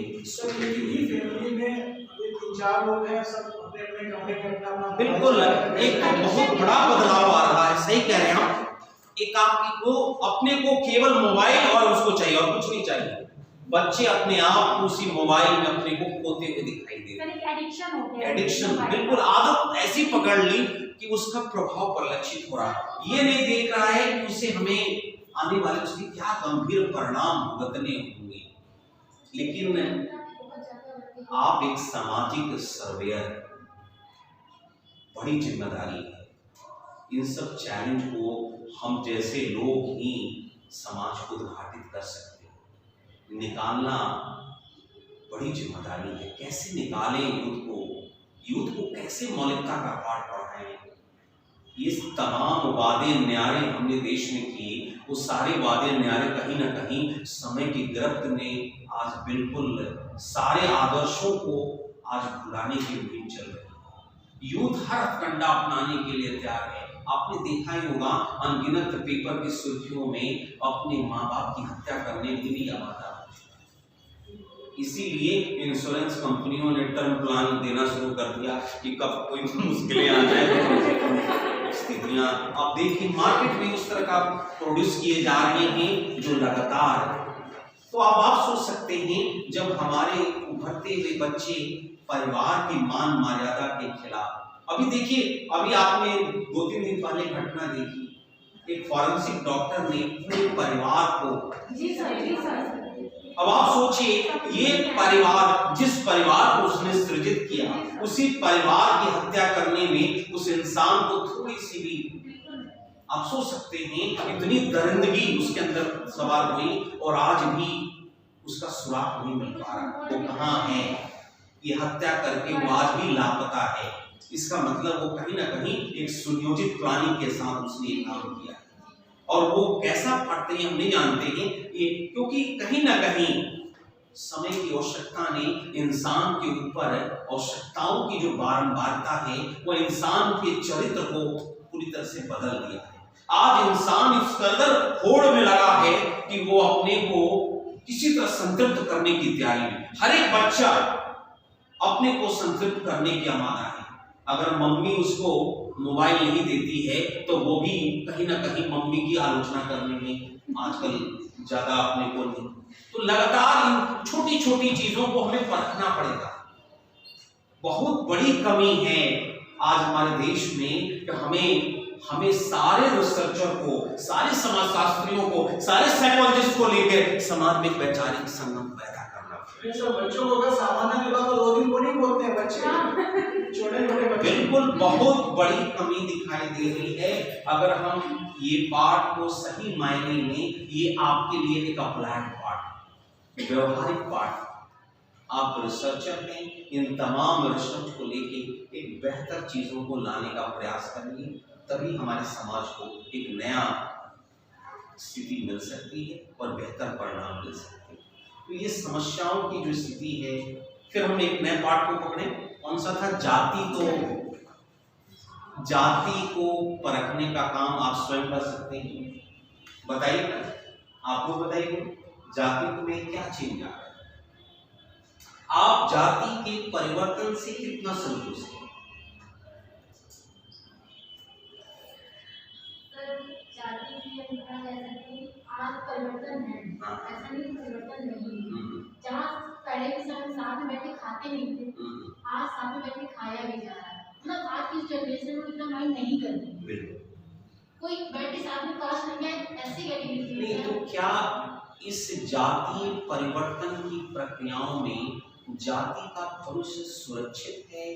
चार लोग हैं, सब अपने अपने कमरे में अपना अपना बिल्कुल एक बहुत बड़ा बदलाव आ रहा है, सही कह रहे हैं आप। एक आपको अपने को केवल मोबाइल और उसको चाहिए और कुछ नहीं चाहिए। बच्चे अपने आप उसी मोबाइल में अपने को खोते हुए दिखाई दे रहे हैं। एडिक्शन हो गया, एडिक्शन, बिल्कुल आदत ऐसी पकड़ ली कि उसका प्रभाव परिलक्षित हो रहा है। ये नहीं देख रहा है कि उसे हमें आने वाले उसके क्या गंभीर परिणाम भुगतने होंगे। लेकिन आप एक सामाजिक सर्वेयर, बड़ी जिम्मेदारी है। इन सब चैलेंज को हम जैसे लोग ही समाज को उद्घाटित कर सकते हैं। निकालना बड़ी जिम्मेदारी है। कैसे निकालें यूथ को कैसे मौलिकता का पाठ पढ़ाएं। ये तमाम वादे न्यारे हमने देश में किए, वो सारे वादे न्यारे कहीं ना कहीं समय की गिरफ्त में आज बिल्कुल सारे आदर्शों को आज भुलाने की मुहिम चल रही है। यूथ हर हथकंडा अपनाने के लिए तैयार है। आपने देखा ही होगा अनगिनत पेपर की सुर्खियों में अपने माँ बाप की हत्या करने के लिए आवाज़। इसीलिए इंश्योरेंस कंपनियों ने टर्म प्लान देना शुरू कर दिया कि कब कोई मुश्किलें आ जाए। स्थितियां आप देखिए मार्केट में उस तरह का प्रोड्यूस किए जा रहे हैं जो लगातार। तो अब आप सोच सकते हैं जब हमारे उभरते हुए बच्चे परिवार की मान मर्यादा के खिलाफ, अभी देखिए अभी आपने 2-3 दिन पहले घटना देखी, एक फॉरेंसिक डॉक्टर ने पूरे परिवार को। जी सर। अब आप सोचिए ये परिवार, जिस परिवार को उसने सृजित किया, उसी परिवार की हत्या करने में उस इंसान को थोड़ी सी भी, आप सोच सकते हैं इतनी दरिंदगी उसके अंदर सवार हुई और आज भी उसका सुराग नहीं मिल पा रहा। वो कहाँ है? ये हत्या करके वो आज भी लापता है। इसका मतलब वो कहीं ना कहीं एक सुनियोजित प्लानिंग के साथ उसने ये काम किया और वो कैसा फटते हैं हम नहीं जानते हैं ये, क्योंकि कहीं ना कहीं समय की आवश्यकता ने इंसान के ऊपर आवश्यकताओं की जो बारंबारता है वो इंसान के चरित्र को पूरी तरह से बदल दिया है। आज इंसान इस कदर होड़ में लगा है कि वो अपने को किसी तरह संतृप्त करने की तैयारी में, हर एक बच्चा अपने को संतृप्त करने की आमादा है। अगर मम्मी उसको मोबाइल नहीं देती है तो वो भी कहीं ना कहीं मम्मी की आलोचना करने में आजकल ज्यादा अपने को नहीं। तो लगातार इन छोटी छोटी चीजों को हमें परखना पड़ेगा। बहुत बड़ी कमी है आज हमारे देश में कि हमें सारे रिसर्चर को, सारे समाजशास्त्रियों को, सारे साइकोलॉजिस्ट को लेकर समाज में वैचारिक संगम पैदा करना पड़ेगा। सब बच्चों को अगर सामान्य दिला तो 2 दिन को नहीं बोलते हैं बच्चे, छोटे छोटे बच्चे। बिल्कुल बहुत बड़ी कमी दिखाई दे रही है। अगर हम ये पाठ को सही मायने में, ये आपके लिए एक अप्लाइड पाठ, व्यवहारिक पाठ, आप रिसर्चर हैं, इन तमाम रिसर्च को लेके एक बेहतर चीजों को लाने का प्रयास करिए, तभी हमारे समाज को एक नया स्थिति मिल सकती है और बेहतर परिणाम मिल सकते हैं। तो ये समस्याओं की जो स्थिति है, फिर हम एक नए पाठ को पकड़े, कौन सा था? जाति को परखने का काम आप स्वयं कर सकते हैं। बताइए, आपको बताइए जाति में क्या चेंज आ रहा है? आप जाति के परिवर्तन से कितना संतुष्ट हैं? आज परिवर्तन है, ऐसा नहीं परिवर्तन नहीं। जहाँ पहले के समय साथ में बैठे खाते नहीं थे, आज साथ में बैठे खाया भी जा रहा है। मतलब आज की जनरेशन में इतना माइंड नहीं करती, कोई बैठे साथ में काश नहीं है, ऐसी कैटेगरी नहीं। तो क्या इस जातीय परिवर्तन की प्रक्रियाओं में जाति का भविष्य सुरक्षित है?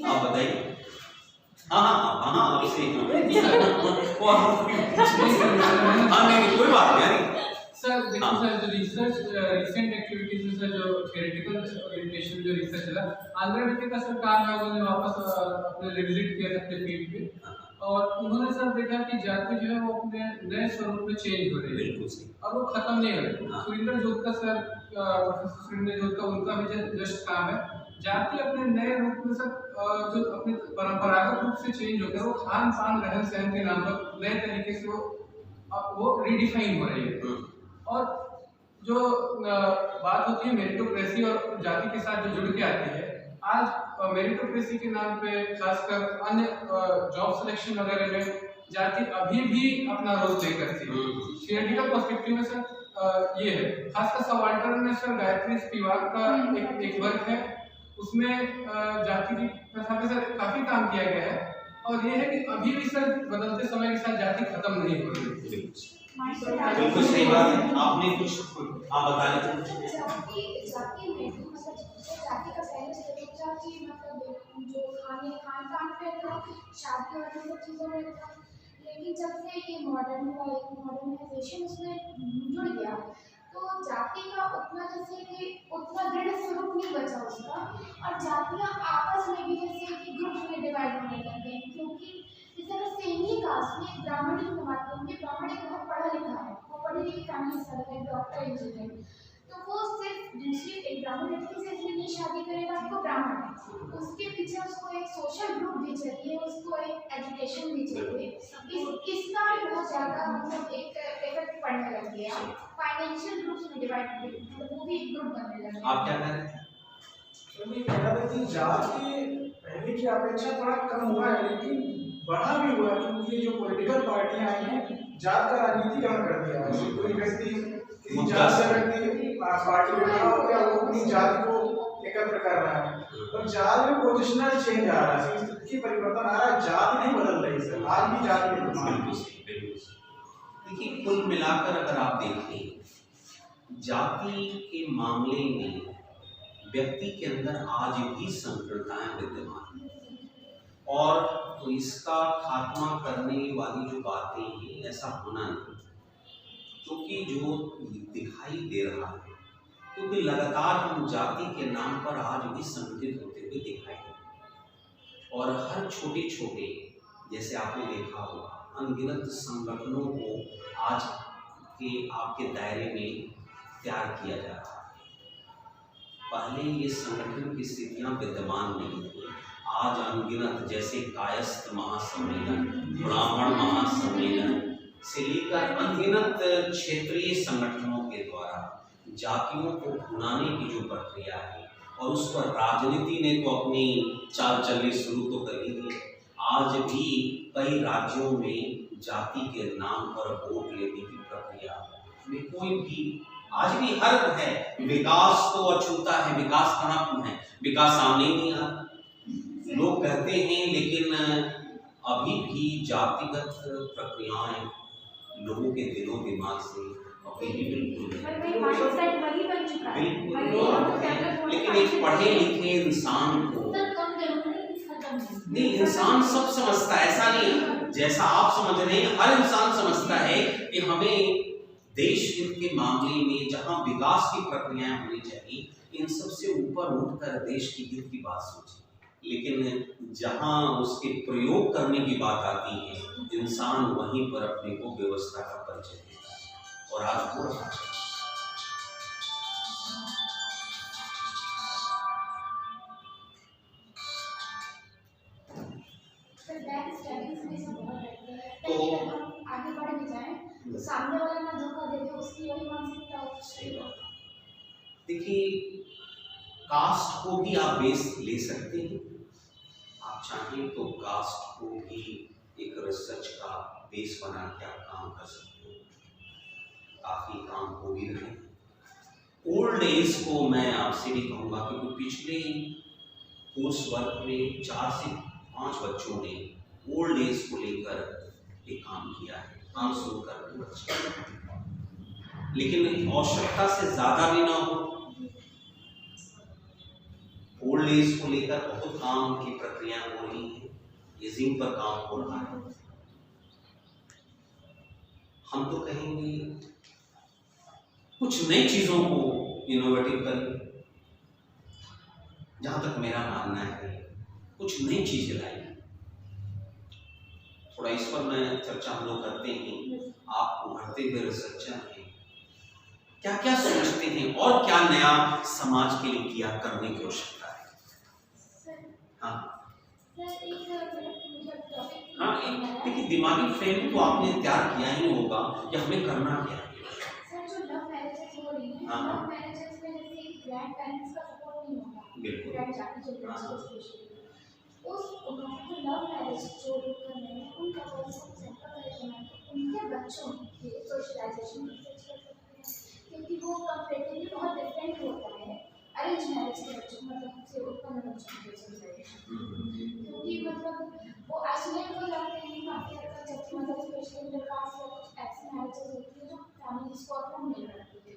आप बताइए। हाँ आपसे नहीं कोई बात नहीं सर। देखो सर, जो रिसर्च रिसेंट एक्टिविटीज में सर जो थ्योरेटिकल ओरिएंटेशन जो रिसर्च चला, आंध्र वित्त का सरकार है, उन्होंने वापस अपने रिविजिट किया अपने फील्ड पे, और उन्होंने सर देखा कि जाति जो है वो अपने नए स्वरूप में चेंज हो रही है और वो खत्म नहीं हो रही। सुरेंद्र जोतकर सर, प्रोफेसर सुरेंद्र जोतकर, उनका भी जस्ट काम है जाति अपने नए रूप में सर जो अपने परंपरागत रूप से चेंज होकर वो खान पान रहन सहन के नाम पर नए तरीके से वो वो रिडिफाइन हो रही है। और जो बात होती है मेरिटोक्रेसी और जाति के साथ जो जुड़ के आती है, आज मेरिटोक्रेसी के नाम पे खासकर अन्य जॉब सिलेक्शन वगैरह में जाति अभी भी अपना रोल प्ले करती है। थियोरेटिकल पर्सपेक्टिव में सर ये है, खासकर सबाल्टर्न में सर गायत्री स्पिवाक का एक वर्क है, उसमें जाति की प्रथा पे सर काफी काम किया गया है। और ये है कि अभी भी सर बदलते समय के साथ जाति खत्म नहीं हो रही। बिल्कुल सही बात है, आपने कुछ आप बता रहे थे। जाति में मतलब जाति का पहले से कि मतलब जो खान पान पे था, शादी और सब चीज़ों में था, लेकिन जब से ये मॉडर्नाइजेशन उसमें जुड़ गया तो जाति का उतना जैसे कि उतना दृढ़ स्वरूप नहीं बचा उसका, और जातियाँ आपस में भी जैसे कि ग्रुप में डिवाइड होने लग गई, क्योंकि इस तरह सेम ही कास्ट में ब्राह्मण की बात करूँगी, ब्राह्मण एक बहुत पढ़ा लिखा है, वो पढ़ी लिखी फैमिली से है, डॉक्टर इंजीनियर, तो वो सिर्फ दूसरी एक ब्राह्मण लड़की से इसलिए नहीं शादी करेगा कि वो ब्राह्मण है, उसके पीछे उसको एक सोशल ग्रुप भी चाहिए, उसको एक एजुकेशन भी चाहिए, इसका भी बहुत ज़्यादा मतलब एक इफेक्ट पड़ने लग गया, फाइनेंशियल ग्रुप्स में डिवाइड, मतलब वो भी एक ग्रुप बनने लगे। आप क्या कह रहे थे? तो मैं कह रहा था कि जाति पहले की अपेक्षा थोड़ा कम हुआ है, लेकिन बढ़ा भी हुआ है, क्योंकि ये जो पॉलिटिकल पार्टियां आई हैं जात का राजनीतिकरण कर दिया है। कोई व्यक्ति किसी जात से व्यक्ति पार्टी में खड़ा हो गया, वो अपनी जाति को एकत्र कर रहा है, और जात में पोजिशनल चेंज आ रहा है, स्थिति परिवर्तन आ रहा है, जाति नहीं बदल रही सर, आज भी जाति बिल्कुल सही, बिल्कुल सही। देखिए, कुल मिलाकर अगर आप देखें, जाति के मामले में व्यक्ति के अंदर आज भी संकीर्णताएं विद्यमान हैं, और तो इसका खात्मा करने वाली जो बातें हैं, ऐसा होना नहीं, क्योंकि जो दिखाई दे रहा है, क्योंकि लगातार हम जाति के नाम पर आज भी संगठित होते हुए दिखाई दे रहे, और हर छोटे छोटे, जैसे आपने देखा होगा, अनगिनत संगठनों को आज के आपके दायरे में तैयार किया जा रहा है। पहले ये संगठन की स्थितियां विद्यमान नहीं थी, आज अनगिनत, जैसे कायस्थ महासम्मेलन, ब्राह्मण महासम्मेलन से लेकर अनगिनत क्षेत्रीय संगठनों के द्वारा जातियों को भुनाने की जो प्रक्रिया है, और उस पर राजनीति ने तो अपनी चाल चलनी शुरू तो कर ही दी। आज भी कई राज्यों में जाति के नाम पर वोट लेने की प्रक्रिया में कोई भी आज भी हर है। विकास तो अछूता है, विकास कहाँ है, विकास सामने नहीं आ रहा, लोग कहते हैं, लेकिन अभी भी जातिगत प्रक्रियाएं लोगों के दिलों दिमाग से अभी भी बिल्कुल लेकिन एक पढ़े लिखे इंसान को नहीं, इंसान सब समझता है, ऐसा नहीं जैसा आप समझ रहे हैं, हर इंसान समझता है कि हमें देश हित के मामले में जहां विकास की प्रक्रियाएं होनी चाहिए, इन सब से ऊपर उठकर देश की हित की बात सोचें, लेकिन जहां उसके प्रयोग करने की बात आती है, इंसान वहीं पर अपने को व्यवस्था का परिचय देता है, और आज हो रहा है। आगे बढ़ भी जाए तो सामने वाला ना धोखा देते, उसकी वही मानसिकता हो। सही बात। देखिए, कास्ट को भी आप बेस ले सकते हैं, आप चाहें तो कास्ट को भी एक रिसर्च का बेस बना के आप काम कर सकते हो, काफी काम हो भी रहे हैं। ओल्ड एज को मैं आपसे भी कहूँगा, क्योंकि पिछले कोर्स वर्क में 4 से 5 बच्चों ने ओल्ड एज को लेकर एक काम किया है, काम शुरू कर रहे बच्चे, लेकिन आवश्यकता से ज्यादा भी ना हो। ओल्ड एज को लेकर बहुत काम की प्रक्रिया हो रही है, एजिंग पर काम हो रहा है। हम तो कहेंगे कुछ नई चीजों को इनोवेटिव करें, जहां तक मेरा मानना है कुछ नई चीजें लाएं। थोड़ा इस पर मैं चर्चा हम लोग करते हैं, आप उभरते हुए रिसर्चर हैं, क्या क्या सोचते हैं और क्या नया समाज के लिए किया करने की आवश्यकता है? हाँ सर, एक टॉपिक हाँ, देखिए दिमागी फ्रेम तो आपने तैयार किया ही होगा कि हमें करना क्या है। सर जो लव मैरिजेस हो रही हैं, हाँ। लव मैरिजेस में जैसे ग्रैंड पेरेंट्स का सपोर्ट नहीं होता, बिल्कुल। ग्रैंड जाके चिल्ड्रंस को स्पेशली उस मतलब लव मैरिज जो लोग कर रहे हैं उन कपल्स को सेंटर करेक्शन है उनके बच्चों के सोशलाइजेशन भी सच कर सकते हैं, क्योंकि वो कंपेरेटिवली बहुत डिफरेंट होता है अरेंज मैरिज के बच्चों मतलब से उत्पन्न बच्चों के सोशलाइजेशन, क्योंकि मतलब वो आइसोलेट हो जाते हैं काफी हद तक, जबकि मतलब स्पेशली इंटरकास्ट या कुछ ऐसी मैरिजेस होती है जो फैमिलीज को अपना मिल रखती है,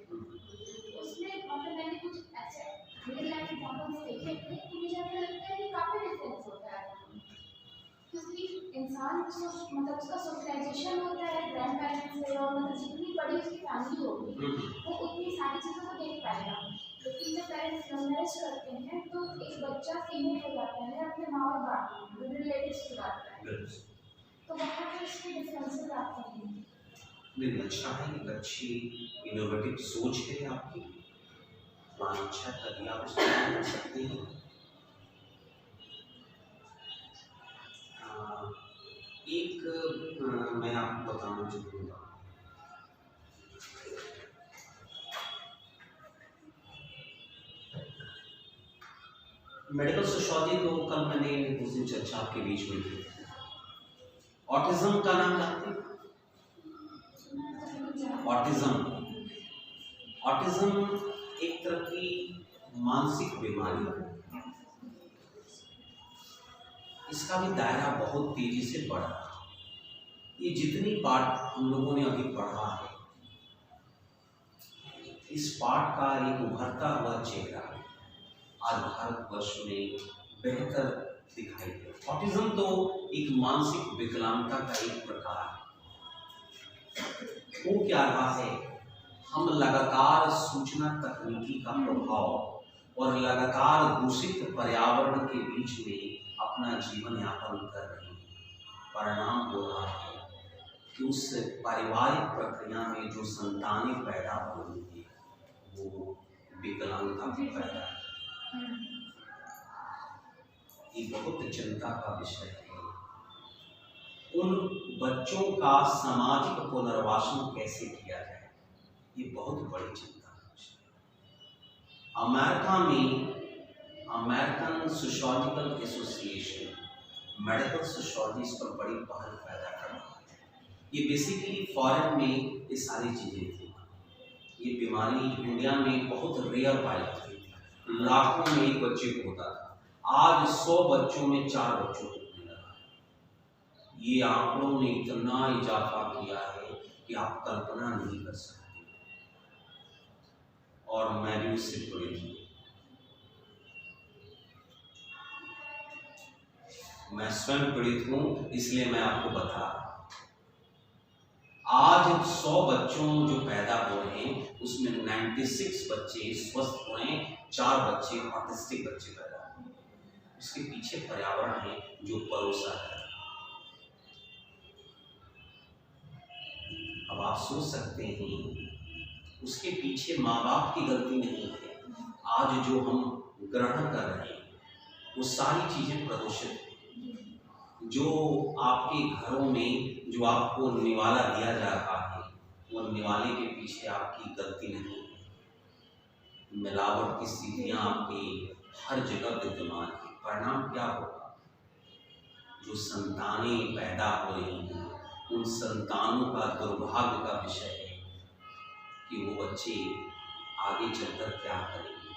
उसमें मतलब मैंने कुछ ऐसे रियल लाइफ एग्जांपल्स देखे थे तो मुझे ऐसा लगता है कि काफी डिफरेंस होता है, क्योंकि इंसान मतलब उसका सोशलाइजेशन होता है ग्रैंड पेरेंट्स से और मतलब जितनी बड़ी उसकी फैमिली होगी वो उतनी सारी चीज़ों को देख पाएगा, लेकिन जब पेरेंट्स लव मैरिज करते हैं तो एक बच्चा सीमित हो जाता है अपने माँ बाप रिलेटिव्स के बात, तो वहाँ पर उसके डिफरेंसेस आते हैं। नहीं, अच्छा है, एक अच्छी इनोवेटिव सोच है आपकी, प्लान अच्छा तभी आप उसको कर सकते हैं। एक मैं आपको बताना चाहूँगा, मेडिकल सोशियोलॉजी तो कल मैंने उस दिन चर्चा आपके बीच में की। ऑटिज्म का नाम जानते हैं? ऑटिज्म एक तरह की मानसिक बीमारी है, इसका भी दायरा बहुत तेजी से बढ़ रहा है। ये जितनी पाठ हम लोगों ने अभी पढ़ा है, इस पाठ का एक उभरता हुआ चेहरा आज भारतवर्ष में बेहतर दिखाई दे। ऑटिज्म तो एक मानसिक विकलांगता का एक प्रकार है। वो क्या रहा है, हम लगातार सूचना तकनीकी का प्रभाव और लगातार दूषित पर्यावरण के बीच में अपना जीवन यापन कर रहे हैं। परिणाम हो रहा है कि उस पारिवारिक प्रक्रिया में जो संतानें पैदा हो रही है वो विकलांगता पैदा है। ये बहुत चिंता का विषय है। उन बच्चों का सामाजिक पुनर्वासन कैसे किया जाए, ये बहुत बड़ी चिंता का विषय है। अमेरिका में American sociological association medical sociology पर बड़ी पहल पैदा कर रहा है। ये बेसिकली फॉरेन में ये सारी चीज़ें थी। ये बीमारी इंडिया में बहुत रेयर पाई जाती थी, लाखों में एक बच्चे को होता था। आज 100 बच्चों में 4 बच्चों को होने लगा। ये आंकड़ों ने इतना इजाफा किया है कि आप कल्पना नहीं कर सकते। और मैं भी उससे जुड़ी हूँ। मैं स्वयं पीड़ित हूँ, इसलिए मैं आपको बता रहा हूँ। आज 100 बच्चों जो पैदा हो रहे हैं उसमें 96 बच्चे स्वस्थ हो रहे हैं, 4 बच्चे ऑटिस्टिक बच्चे पैदा हो रहे हैं। उसके पीछे पर्यावरण है जो परोसा है। अब आप सोच सकते हैं उसके पीछे माँ बाप की गलती नहीं है। आज जो हम ग्रहण कर रहे हैं वो सारी चीजें प्रदूषित हैं। जो आपके घरों में जो आपको निवाला दिया जा रहा है वो निवाले के पीछे आपकी गलती नहीं है। मिलावट की स्थितियाँ आपकी हर जगह विद्यमान है। परिणाम क्या होगा, जो संतानें पैदा हो रही हैं उन संतानों का दुर्भाग्य का विषय है कि वो बच्चे आगे चलकर क्या करेंगे।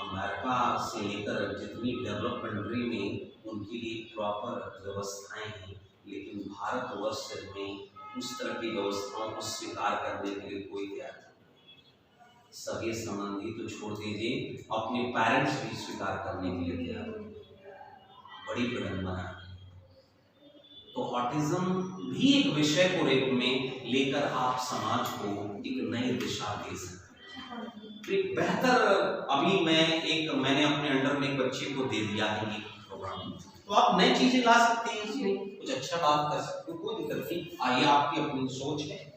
अमेरिका से लेकर जितनी डेवलप कंट्री में उनके लिए प्रॉपर व्यवस्थाएं हैं, लेकिन भारतवर्ष में उस तरह की व्यवस्थाओं को स्वीकार करने के लिए कोई तैयार नहीं। सगे संबंधी तो छोड़ दीजिए, अपने पेरेंट्स भी स्वीकार करने के लिए तैयार नहीं। बड़ी विडंबना है। तो ऑटिज्म भी एक विषय को रूप में लेकर आप समाज को एक नई दिशा दे सकते हैं। तो एक बेहतर, अभी मैंने अपने अंडर में एक बच्चे को दे दिया है ये प्रोग्राम, तो आप नई चीजें ला सकते हैं, इसमें कुछ अच्छा बात कर सकते हो, कोई दिक्कत नहीं। आइए, आपकी अपनी सोच है।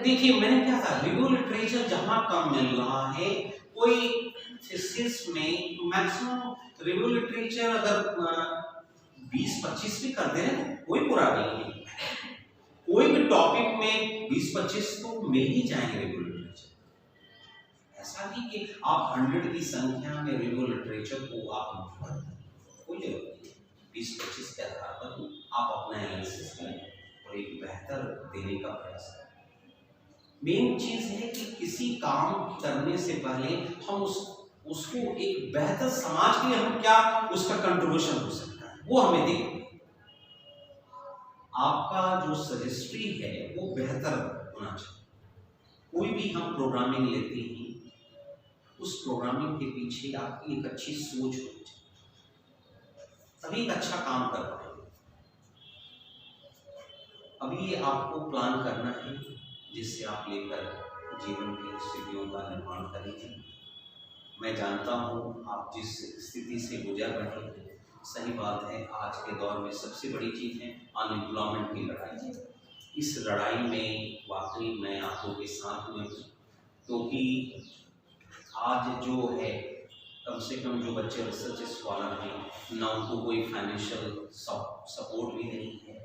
देखिए, मैंने क्या था, रिव्यू लिटरेचर जहाँ कम मिल रहा है, कोई थीसिस में मैक्सिमम रिव्यू लिटरेचर अगर 20-25 भी कर दे रहे कोई बुरा नहीं है। कोई भी टॉपिक में 20-25 तो मिल ही जाएंगे रिव्यू लिटरेचर। ऐसा नहीं कि आप 100 की संख्या में रिव्यू लिटरेचर को आप नोट कर दें, कोई जरूरत नहीं। 20-25 के आधार पर आप अपना एनालिसिस करें और एक बेहतर देने का प्रयास करें। मेन चीज है कि किसी काम करने से पहले हम उसको एक बेहतर समाज के लिए हम क्या उसका कंट्रीब्यूशन हो सकता है वो हमें देखना। आपका जो सजेस्ट्री है वो बेहतर होना चाहिए। कोई भी हम प्रोग्रामिंग लेते हैं, उस प्रोग्रामिंग के पीछे आपकी एक अच्छी सोच होनी चाहिए, तभी एक अच्छा काम कर पाएंगे। अभी आपको प्लान करना है जिससे आप लेकर जीवन की स्थितियों का निर्माण करेंगे। मैं जानता हूँ आप जिस स्थिति से गुजर रहे हैं, सही बात है, आज के दौर में सबसे बड़ी चीज़ है अनएम्प्लॉयमेंट की लड़ाई। इस लड़ाई में वाकई मैं आप लोगों के साथ में हूँ, क्योंकि आज जो है कम से कम जो बच्चे रिसर्च स्कॉलर हैं ना उनको कोई फाइनेंशियल सपोर्ट भी नहीं है।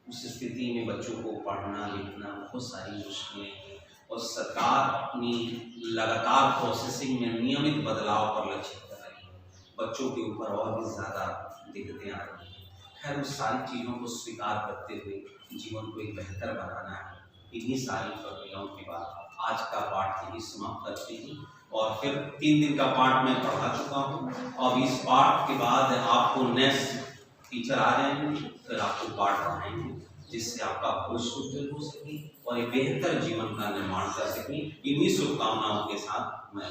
उस स्थिति में बच्चों को पढ़ना लिखना बहुत सारी मुश्किलें हैं और सरकार अपनी लगातार प्रोसेसिंग में नियमित बदलाव पर लक्षित कर रही है। बच्चों के ऊपर और भी ज़्यादा दिक्कतें आ रही हैं। खैर उस सारी चीज़ों को स्वीकार करते हुए जीवन को एक बेहतर बनाना है। इन्हीं सारी प्रक्रियाओं के बाद आज का पाठ यही समाप्त करते हैं और फिर 3 दिन का पाठ मैं पढ़ा चुका हूँ। अब इस पाठ के बाद आपको नेक्स्ट टीचर आ जाएंगे, फिर आपको पाठ पढ़ाएंगे जिससे आपका भविष्य उज्जवल हो सके और एक बेहतर जीवन का निर्माण कर सकें। इन्हीं शुभकामनाओं के साथ मैं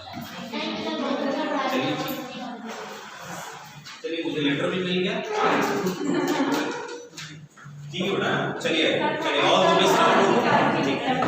चलिए मुझे लेटर भी मिल गया। ठीक है बेटा, चलिए ऑल द बेस्ट आपको। ठीक है।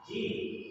जी